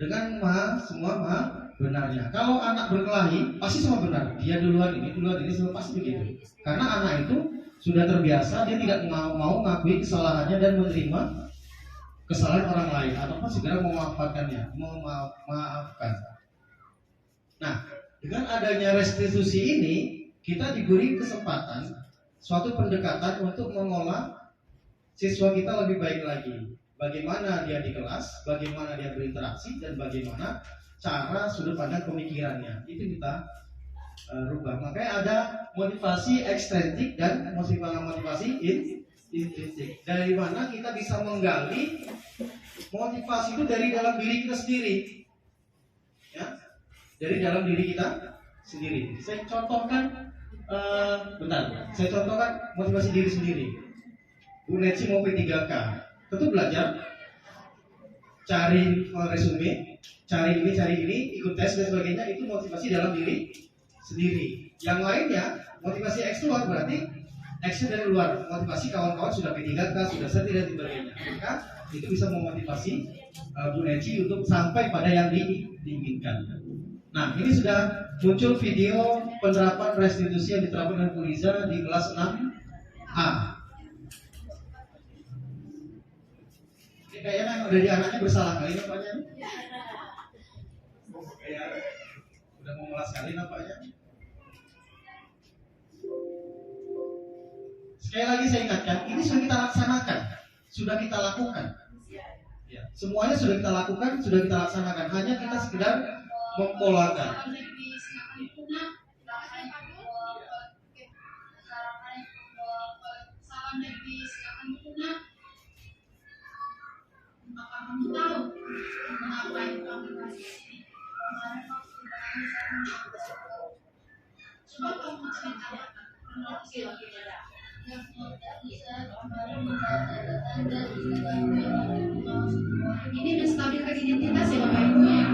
dengan semua maha benarnya. Kalau anak berkelahi pasti semua benar, dia duluan ini semua pasti begitu, karena anak itu sudah terbiasa, dia tidak mau mengakui kesalahannya dan menerima kesalahan orang lain ataupun segera memaafkan. Nah, dengan adanya restitusi ini, kita diberi kesempatan suatu pendekatan untuk mengolah siswa kita lebih baik lagi. Bagaimana dia di kelas, bagaimana dia berinteraksi, dan bagaimana cara sudut pandang pemikirannya. Itu kita rubah. Makanya ada motivasi ekstrintik dan motivasi intrinsik. Dari mana kita bisa menggali motivasi itu dari dalam diri kita sendiri, ya, dari dalam diri kita sendiri. Saya contohkan, saya contohkan motivasi diri sendiri. Bu Neci mau P3K, tentu belajar, cari resume, cari ini, ikut tes dan sebagainya. Itu motivasi dalam diri sendiri. Yang lainnya motivasi eksternal, berarti X dari luar, motivasi kawan-kawan sudah P3K, sudah setir dan sebagainya. Maka itu bisa memotivasi Bu Neci untuk sampai pada yang diinginkan. Nah, ini sudah muncul video penerapan restitusi yang diterapkan oleh Bu Liza di kelas 6A. Ini kayaknya yang udah di anaknya bersalah kali nampaknya. Ya, udah mau melas kali nampaknya. Sekali lagi saya ingatkan, ini sudah kita laksanakan, sudah kita lakukan. Ya, semuanya sudah kita lakukan, sudah kita laksanakan. Hanya kita sekedar mempolakan. Ini menstabilkan identitas ya Bapak Ibu ya.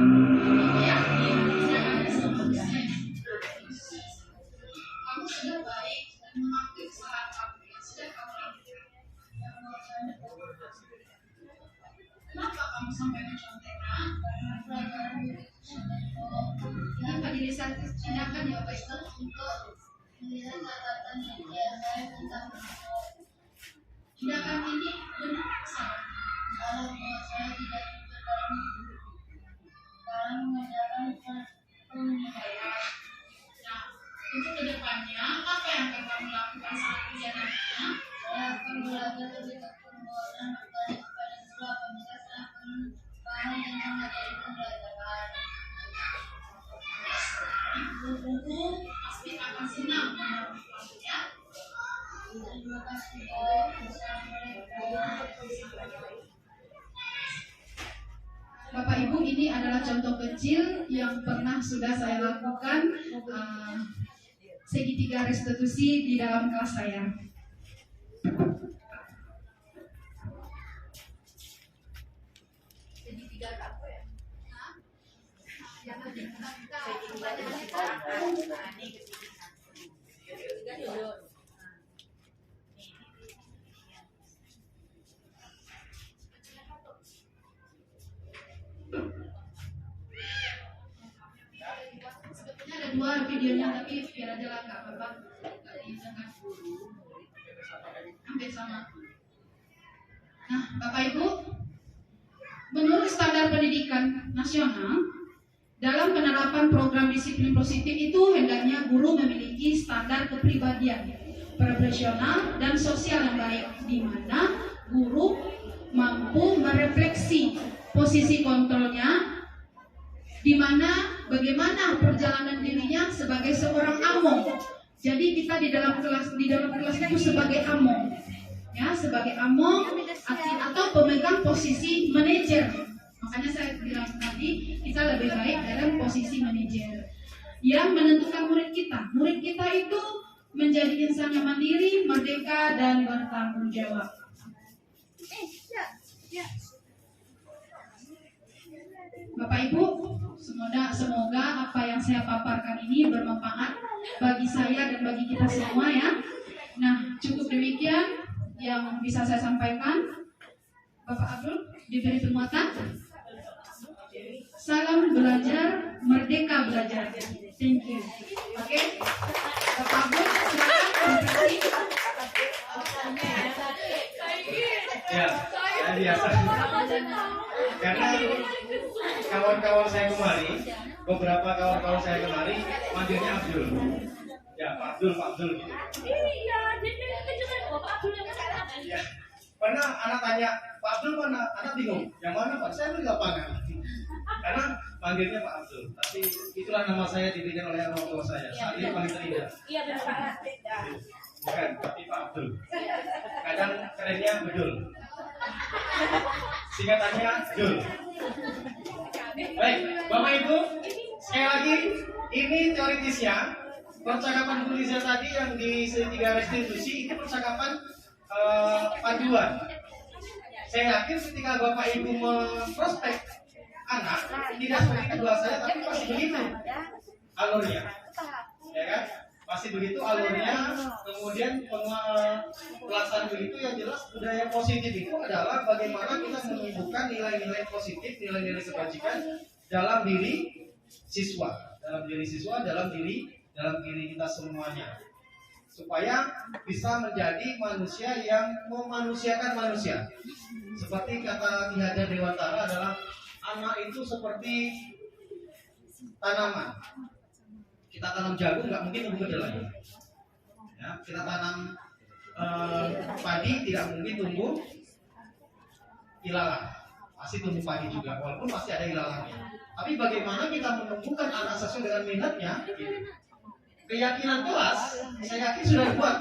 Kamu sudah baik dan mengakui kesalahan kamu yang sudah kamu lakukan. Kenapa kamu sampai mencontekkan? Kenapa diri saya tindakan ya Bapak Ibu untuk melihat catatan yang saya tentang tindakan ini benar salah. Kalau saya tidak dalam mengajarkan penilaian. Nah, untuk kedepannya apa yang akan kamu lakukan saat perjalanannya? Saya akan belajar lebih tekun dan bertanya kepada siswa apabila saya akan paham yang mengajari pembelajaran. Guru pasti akan senang meneruskannya. Terima kasih. Bapak Ibu, ini adalah contoh kecil yang pernah sudah saya lakukan segitiga restitusi di dalam kelas saya. Segitiga apa ya? Sebetulnya ada dua videonya, tapi biar aja lah nggak apa-apa. Hampir sama. Nah, Bapak Ibu, menurut standar pendidikan nasional, dalam penerapan program disiplin positif itu hendaknya guru memiliki standar kepribadian, profesional dan sosial yang baik, di mana guru mampu merefleksi posisi kontrolnya, di mana bagaimana perjalanan dirinya sebagai seorang among. Jadi kita di dalam kelas itu sebagai among, ya, sebagai among atau pemegang posisi manajer. Makanya saya bilang tadi Jadi kita lebih baik dalam posisi manajer yang menentukan murid kita. Murid kita itu menjadi insan yang mandiri, merdeka, dan bertanggung jawab. Bapak Ibu, semoga apa yang saya paparkan ini bermanfaat bagi saya dan bagi kita semua ya. Nah, cukup demikian yang bisa saya sampaikan. Bapak Abdul, diberi penguatan. Salam belajar, merdeka belajar. Thank you. Oke, Bapak Abdul, silakan. Ya, saya biasa. Karena kawan-kawan saya kemari, beberapa kawan-kawan saya kemari, manggilnya Abdul. Ya, Pak Abdul gitu. Iya, jadi kan Bapak Abdul yang mana? Ya, pernah anak tanya, Pak Abdul mana? Anak bingung, yang mana Pak? Saya di lapangan. Karena manggilnya Pak Abdul, tapi itulah nama saya diberikan oleh orang tua saya. Saat ini paling terindah. Iya benar. Bukan, tapi Pak Abdul. Kadang kerennya Bedul. Singkatannya Jul. Baik, Bapak Ibu, sekali lagi ini teoritisnya. Percakapan Bu Liza tadi yang di segitiga restitusi itu percakapan panduan. Saya yakin ketika Bapak Ibu memprospek anak tidak seperti kedua saya, tapi pasti begitu alurnya, ya kan? Pasti begitu alurnya. Kemudian pelaksanaan begitu, yang jelas budaya positif itu adalah bagaimana kita menumbuhkan nilai-nilai positif, nilai-nilai kebajikan dalam diri siswa, dalam diri kita semuanya, supaya bisa menjadi manusia yang memanusiakan manusia. Seperti kata Ki Hajar Dewantara adalah anak itu seperti tanaman. Kita tanam jagung nggak mungkin tumbuh kedelai. Ya, kita tanam padi tidak mungkin tumbuh ilalang. Pasti tumbuh padi juga, walaupun pasti ada ilalannya. Tapi bagaimana kita menumbuhkan anak sesuai dengan minatnya? Keyakinan kelas, saya yakin sudah dibuat.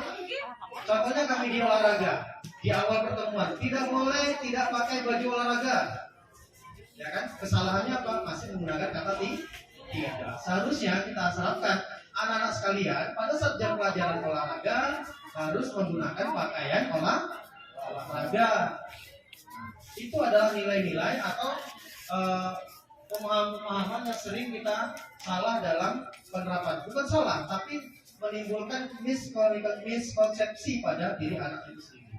Contohnya kami di olahraga, di awal pertemuan, tidak boleh tidak pakai baju olahraga. Ya kan? Kesalahannya apa? Masih menggunakan kata tidak. Seharusnya kita harapkan anak-anak sekalian pada saat jam pelajaran olahraga harus menggunakan pakaian olahraga. Itu adalah nilai-nilai atau pemahaman yang sering kita salah dalam penerapan. Bukan salah, tapi menimbulkan miskonsepsi pada diri anak itu sendiri.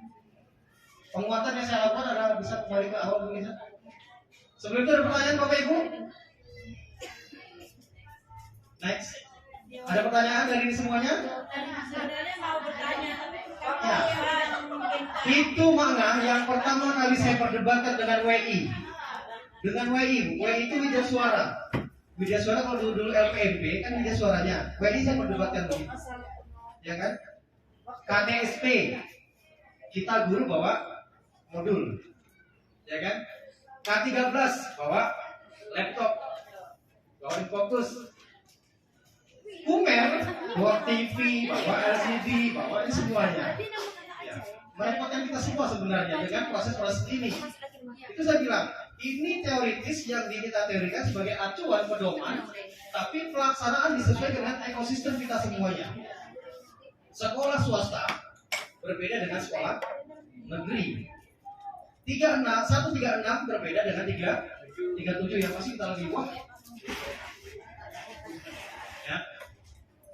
Penguatan yang saya lakukan adalah bisa kembali ke awal mungkin. Sebelum itu ada pertanyaan Bapak Ibu? Next. Ada pertanyaan dari semuanya? Sebenarnya mau bertanya, tapi Ya. Itu makna yang pertama kali saya perdebatkan dengan WI. WI itu Widya Suara. Widya Suara kalau dulu LPMP kan Widya Suaranya. WI saya perdebatkan begitu. Ya kan? KTSP. Kita guru bawa modul. Ya kan? K13 bawa laptop. Bawa fokus. Umer bawa TV, bawa LCD, bawa ini semuanya. Ya. Merepotkan kita semua sebenarnya dengan proses-proses ini. Itu saya bilang, ini teoritis yang kita teorikan sebagai acuan pedoman, tapi pelaksanaan disesuaikan dengan ekosistem kita semuanya. Sekolah swasta berbeda dengan sekolah negeri. 136 berbeda dengan 337 yang pasti kita lebih wah. Ya.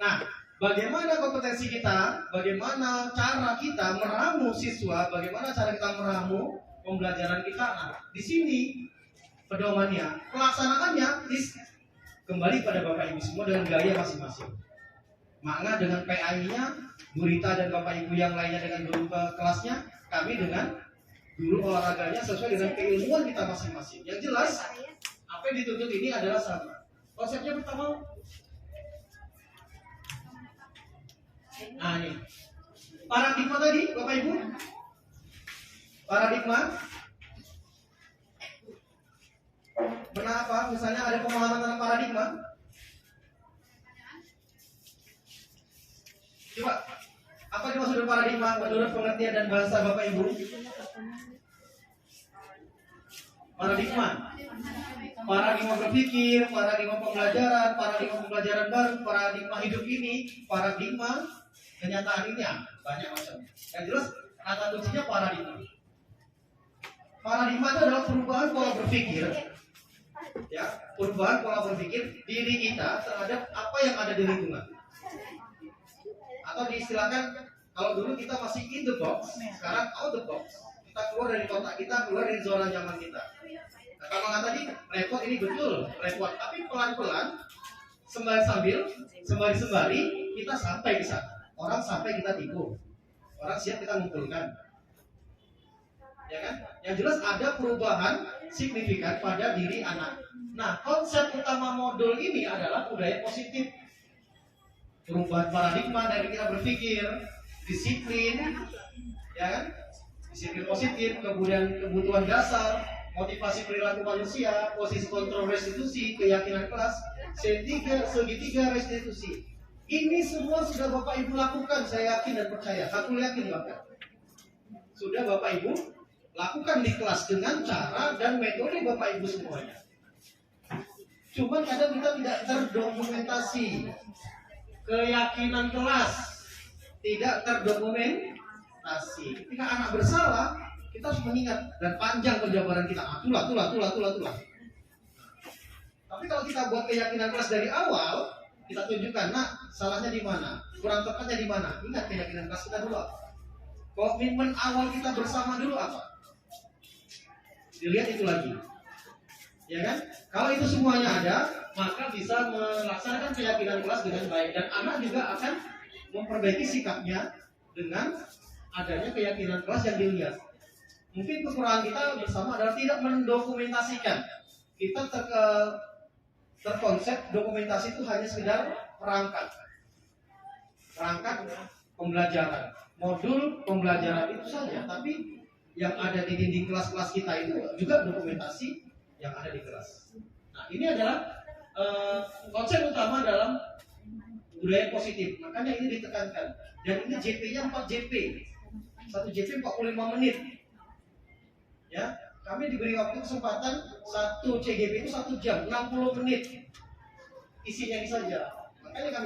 Nah, bagaimana kompetensi kita, bagaimana cara kita meramu siswa, bagaimana cara kita meramu pembelajaran kita. Nah, di sini pedomannya, pelaksanaannya kembali pada Bapak Ibu semua dengan gaya masing-masing. Makna dengan PAI-nya, Bu Rita dan Bapak Ibu yang lainnya dengan guru kelasnya, kami dengan guru olahraganya sesuai dengan keilmuan kita masing-masing. Yang jelas, apa yang dituntut ini adalah sama. Konsepnya pertama, nah ini paradigma tadi, Bapak Ibu. Paradigma. Benar apa? Misalnya ada pemahaman tentang paradigma. Coba, apa dimaksud dengan paradigma menurut pengertian dan bahasa Bapak Ibu? Paradigma. paradigma berpikir, paradigma pembelajaran baru, paradigma hidup ini, paradigma kenyataan ini banyak macamnya. Yang jelas kata kuncinya paradigma. Paradigma itu adalah perubahan pola berpikir, ya, perubahan pola berpikir diri kita terhadap apa yang ada di lingkungan. Atau diistilahkan, kalau dulu kita masih in the box, sekarang out the box. Kita keluar dari kotak kita, keluar dari zona nyaman kita. Nah, kalau nggak tadi repot, ini betul repot, tapi pelan-pelan, sembari kita sampai di sana. Orang sampai kita tipu, orang siap kita ngumpulkan, ya kan? Yang jelas ada perubahan signifikan pada diri anak. Nah, konsep utama modul ini adalah budaya positif. Perubahan paradigma dari kita berpikir, disiplin, ya kan? Disiplin positif, kemudian kebutuhan dasar, motivasi perilaku manusia, posisi kontrol restitusi, keyakinan kelas, segitiga restitusi. Ini semua sudah Bapak Ibu lakukan, saya yakin dan percaya. Aku yakin bahkan sudah Bapak Ibu lakukan di kelas dengan cara dan metode Bapak Ibu semuanya. Cuman kadang kita tidak terdokumentasi. Keyakinan kelas tidak terdokumentasi. Ketika anak bersalah, kita harus mengingat dan panjang penjabaran kita. Tulah. Tapi kalau kita buat keyakinan kelas dari awal, kita tunjukkan, nah salahnya di mana, kurang tepatnya di mana. Ingat keyakinan kelas kita dulu. Komitmen awal kita bersama dulu apa? Dilihat itu lagi, ya kan? Kalau itu semuanya ada, maka bisa melaksanakan keyakinan kelas dengan baik, dan anak juga akan memperbaiki sikapnya dengan adanya keyakinan kelas yang dilihat. Mungkin kekurangan kita bersama adalah tidak mendokumentasikan. Kita terkonsep dokumentasi itu hanya sekedar perangkat pembelajaran, modul pembelajaran itu saja. Tapi yang ada di dinding kelas-kelas kita itu juga dokumentasi yang ada di kelas. Nah, ini adalah konsep utama dalam budaya positif. Makanya ini ditekankan. Dan ini JP-nya 4 JP. 1 JP 45 menit. Ya, kami diberi waktu kesempatan 1 CGP itu 1 jam, 60 menit. Isinya ini saja. Makanya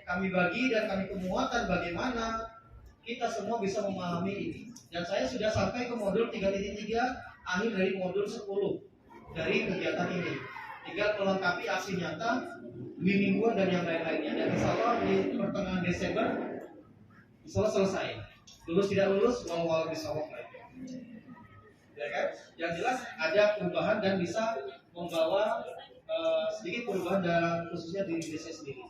kami bagi dan kami kemuatan bagaimana kita semua bisa memahami ini. Dan saya sudah sampai ke modul 3.3 akhir dari modul 10 dari kegiatan ini. Tinggal melengkapi aksi nyata, mingguan dan yang lain-lainnya. Dan insya Allah di pertengahan Desember insya Allah selesai. Lulus tidak lulus, walau bisawab lagi. Ya kan? Yang jelas ada perubahan dan bisa membawa sedikit perubahan dalam khususnya diri saya sendiri.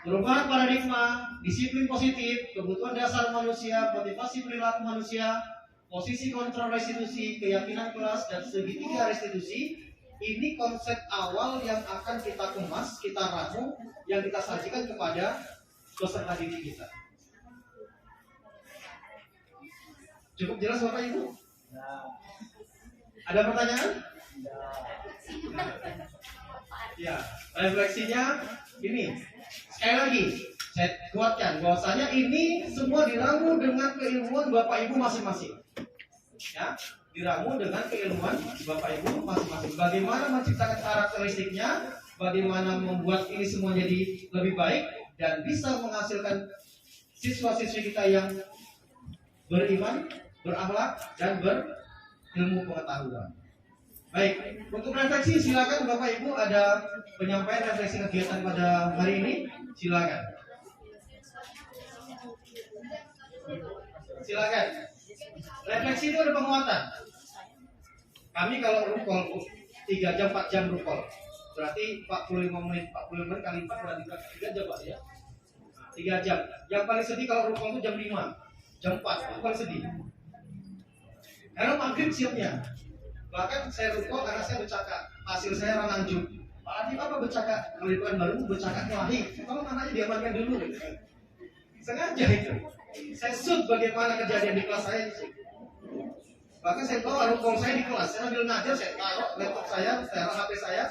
Perubahan paradigma, disiplin positif, kebutuhan dasar manusia, motivasi perilaku manusia, posisi kontrol restitusi, keyakinan kelas, dan segitiga restitusi. Ini konsep awal yang akan kita kemas, kita ramu, yang kita sajikan kepada peserta didik kita. Cukup jelas Bapak Ibu? Ada pertanyaan? Ya, refleksinya ini. Sekali lagi, saya kuatkan bahwasanya ini semua diramu dengan keilmuan Bapak Ibu masing-masing. Ya, diramu dengan keilmuan Bapak Ibu masing-masing. Bagaimana menciptakan karakteristiknya, bagaimana membuat ini semua jadi lebih baik dan bisa menghasilkan siswa-siswi kita yang beriman, berakhlak, dan berilmu pengetahuan. Baik, untuk refleksi silakan Bapak Ibu, ada penyampaian refleksi kegiatan pada hari ini, silakan. Silakan. Refleksi itu ada penguatan. Kami kalau rukol 3 jam 4 jam rukol, berarti 45 menit kali 4 berarti 3 jam Pak ya. 3 jam. Yang paling sedih kalau rukol itu jam 5, jam 4 itu paling sedih. Karena maghrib siapnya. Bahkan saya rukol karena saya bercakap, hasil saya orang anjuk. Pak Adib apa bercakap? Kalau baru bercakap kelahi. Kalau anaknya diamankan dulu. Sengaja itu. Saya shoot bagaimana kejadian di kelas saya. Bahkan saya bawa rukol saya di kelas. Saya ambil ngajar, saya taruh laptop saya, taruh HP saya.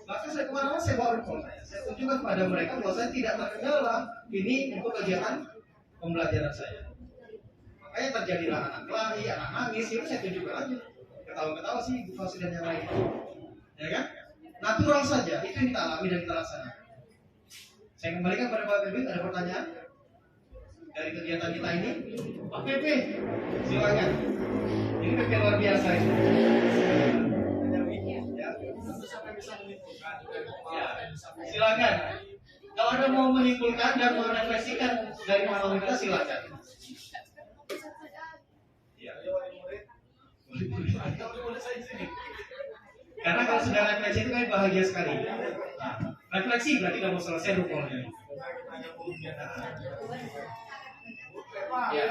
Bahkan saya kemana-mana saya bawa rukol saya. Saya tunjukkan kepada mereka bahwa saya tidak terkendala. Ini untuk kegiatan pembelajaran saya. Makanya terjadilah anak kelahi, anak nangis. Itu saya tunjukkan aja. Ketawa-ketawa sih, Bu Fauzi dan yang lain. Ya kan? Natural saja, itu yang kita alami dan kita laksanakan. Saya kembalikan pada Pak Pepe, ada pertanyaan dari kegiatan kita ini? Pak Pepe, silakan. Ini Pepe luar biasa ini. Ya, silakan. Kalau ada mau menyimpulkan dan merefleksikan dari pengalaman kita, silakan. Ya. Karena kalau sudah refleksi itu kami bahagia sekali. Nah, refleksi berarti udah mau selesai rukolnya. Ya.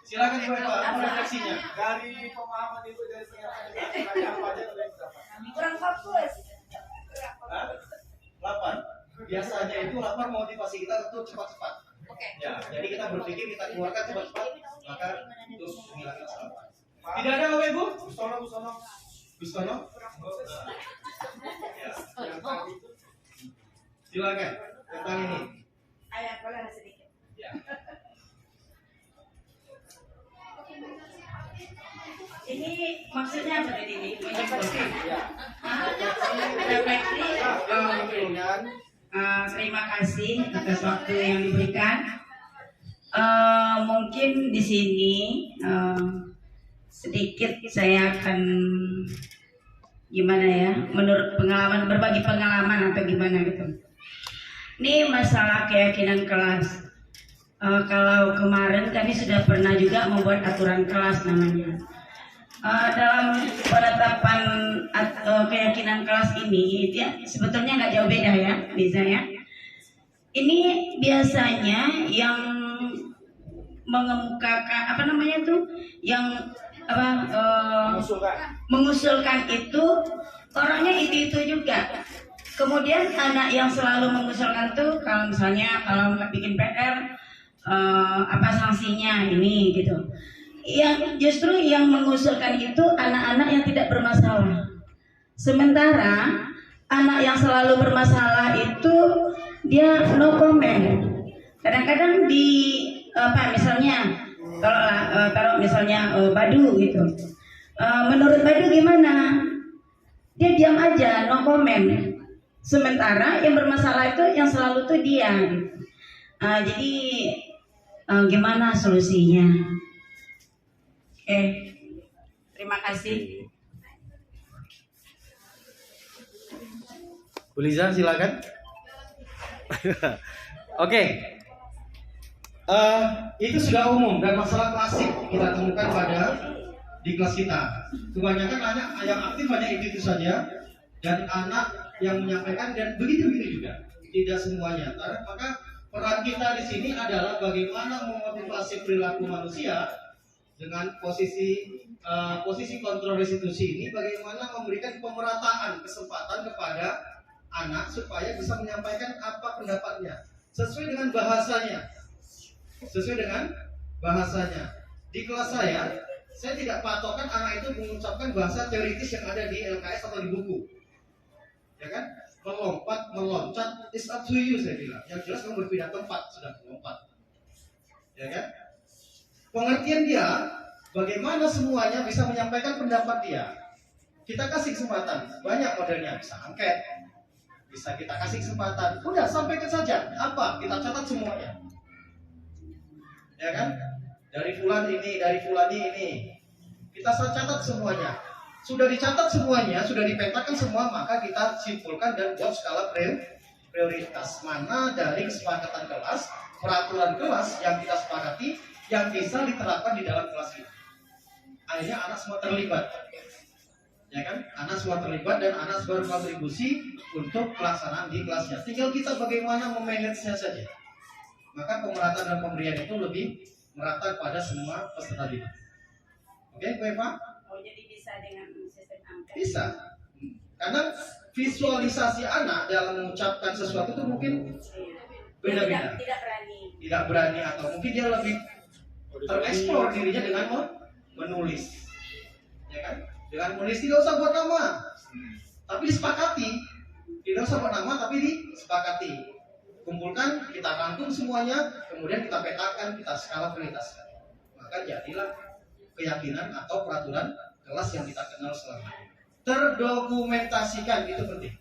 Silakan Ibu Eva, apa refleksinya? Dari pemahaman Ibu dari pernyataan apa aja yang dapat? Kurang fokus. 8. Biasanya itu 8 motivasi kita untuk cepat-cepat. Ya, jadi kita berpikir kita keluarkan cepat-cepat, maka terus menghilangkan salah. Tidak ada Bapak Ibu? Gustono. Ya. Silakan tentang ini. Ayah, boleh sedikit. Ya. Ini maksudnya apa tadi ini? Refleksi. Refleksi. Terima kasih atas waktu yang diberikan. Mungkin di sini sedikit saya akan gimana ya, menurut pengalaman, berbagi pengalaman atau gimana gitu. Ini masalah keyakinan kelas. Kalau kemarin kami sudah pernah juga membuat aturan kelas namanya. Dalam penetapan keyakinan kelas ini, ya, sebetulnya nggak jauh beda ya, misalnya. Ini biasanya yang mengemukakan apa namanya tuh, yang mengusulkan itu orangnya itu juga. Kemudian anak yang selalu mengusulkan tuh, kalau misalnya kalau nggak bikin PR, apa sanksinya ini gitu. Yang justru yang mengusulkan itu anak-anak yang tidak bermasalah. Sementara anak yang selalu bermasalah itu dia no comment. Kadang-kadang di apa misalnya kalau taruh misalnya Badu gitu. Menurut Badu gimana? Dia diam aja, no comment. Sementara yang bermasalah itu yang selalu tuh dia gitu. Jadi gimana solusinya? Terima kasih. Bu Liza, silakan. Oke. Itu sudah umum dan masalah klasik kita temukan di kelas kita. Kebanyakan anak yang aktif hanya itu saja, dan anak yang menyampaikan dan begitu juga. Tidak semuanya. Maka peran kita di sini adalah bagaimana memotivasi perilaku manusia dengan posisi kontrol restitusi ini, bagaimana memberikan pemerataan kesempatan kepada anak supaya bisa menyampaikan apa pendapatnya sesuai dengan bahasanya. Di kelas saya tidak patokan anak itu mengucapkan bahasa teoritis yang ada di LKS atau di buku, ya kan? Meloncat, it's up to you, saya bilang. Yang jelas kamu berpindah tempat, sudah melompat, ya kan? Pengertian dia, bagaimana semuanya bisa menyampaikan pendapat dia. Kita kasih kesempatan, banyak modelnya, bisa angket, bisa kita kasih kesempatan. Udah, sampaikan saja, apa? Kita catat semuanya. Ya kan? Dari fulan ini, dari fulani ini. Kita catat semuanya. Sudah dicatat semuanya, sudah dipetakan semua, maka kita simpulkan dan buat skala prioritas. Mana dari kesepakatan kelas, peraturan kelas yang kita sepakati, yang bisa diterapkan di dalam kelas ini. Akhirnya anak semua terlibat, ya kan? Anak semua terlibat dan anak semua berkontribusi untuk pelaksanaan di kelasnya. Tinggal kita bagaimana memanagenya saja. Maka pemerataan dan pemberian itu lebih merata pada semua peserta didik. Oke, Bu Eva? Oh, jadi bisa dengan sistem angka? Bisa. Karena visualisasi anak dalam mengucapkan sesuatu itu mungkin beda-beda. Tidak berani atau mungkin dia lebih tereksplor dirinya dengan menulis, ya kan? Dengan menulis tidak usah buat nama, tapi disepakati. Tidak usah buat nama, tapi disepakati. Kumpulkan, kita rangkum semuanya, kemudian kita petakan, kita skala prioritaskan. Maka jadilah keyakinan atau peraturan kelas yang kita kenal selama ini. terdokumentasikan, itu penting.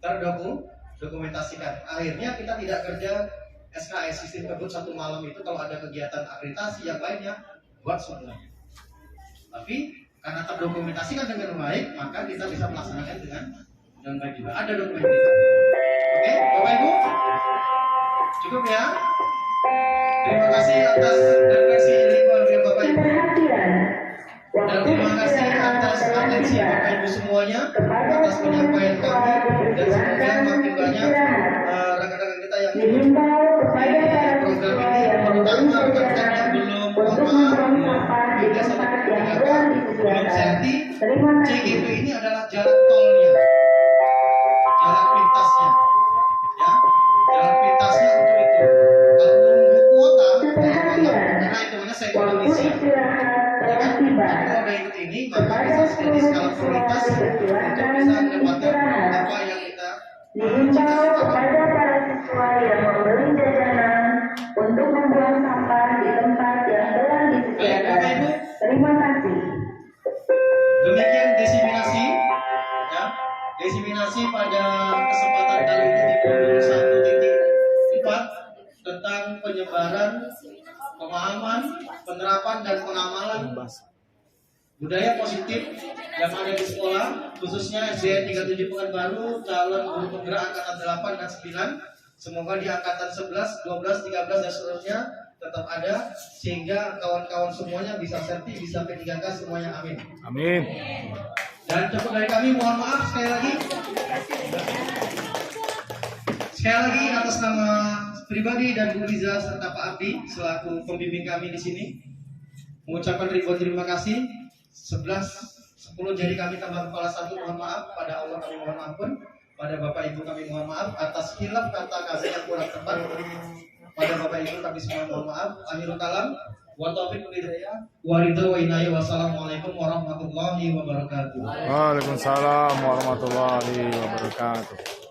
Terdokumentasikan. Akhirnya kita tidak kerja SKS, sistem kebut satu malam itu kalau ada kegiatan akreditasi yang lainnya buat semuanya. Tapi karena terdokumentasikan dengan baik, maka kita bisa melaksanakan dengan baik juga. Ada dokumentasi. Oke, Bapak Ibu, cukup ya. Terima kasih atas referensi dari Bapak Ibu. Dan terima kasih atas atensi Bapak Ibu semuanya, atas penyampaian kami, dan semoga makin banyak rekan-rekan kita yang ikut program ini, terutama rekan-rekan yang belum, mohon maaf, juga sama kebijakan, belum serti. CGP ini adalah jalan tolnya, jalan pintasnya, ya, jalan pintasnya untuk itu. Kalau nunggu kuota, karena hitungannya saya Indonesia. Tapi kalau udah ikut ini, maka bisa jadi skala prioritas untuk bisa mendapatkan apa yang kita dihimbau kepada para siswa yang membeli jajanan untuk membuang sampah di tempat yang telah disediakan. Terima kasih. Demikian diseminasi, ya, diseminasi pada kesempatan kali ini di modul 1.4 tentang penyebaran pemahaman, penerapan dan pengamalan budaya positif yang ada di sekolah, khususnya SDN 37 Pekanbaru, calon guru penggerak angkatan 8 dan 9. Semoga di angkatan 11, 12, 13 dan seterusnya tetap ada, sehingga kawan-kawan semuanya bisa serti, bisa P3K semuanya, amin. Amin. Dan cukup dari kami, mohon maaf sekali lagi. Sekali lagi atas nama pribadi dan Bu Liza serta Pak Abdi selaku pembimbing kami di sini, mengucapkan ribuan terima kasih. 10 jari kami tambah kepala 1, mohon maaf. Pada Allah kami mohon ampun, pada Bapak Ibu kami mohon maaf atas hilaf kata kami yang kurang tepat. Pada Bapak Ibu kami semua mohon maaf. Akhirul kalam, wa taufiq wal hidayah, wa ridha wa inayah. Wassalamualaikum warahmatullahi wabarakatuh. Waalaikumsalam warahmatullahi wabarakatuh.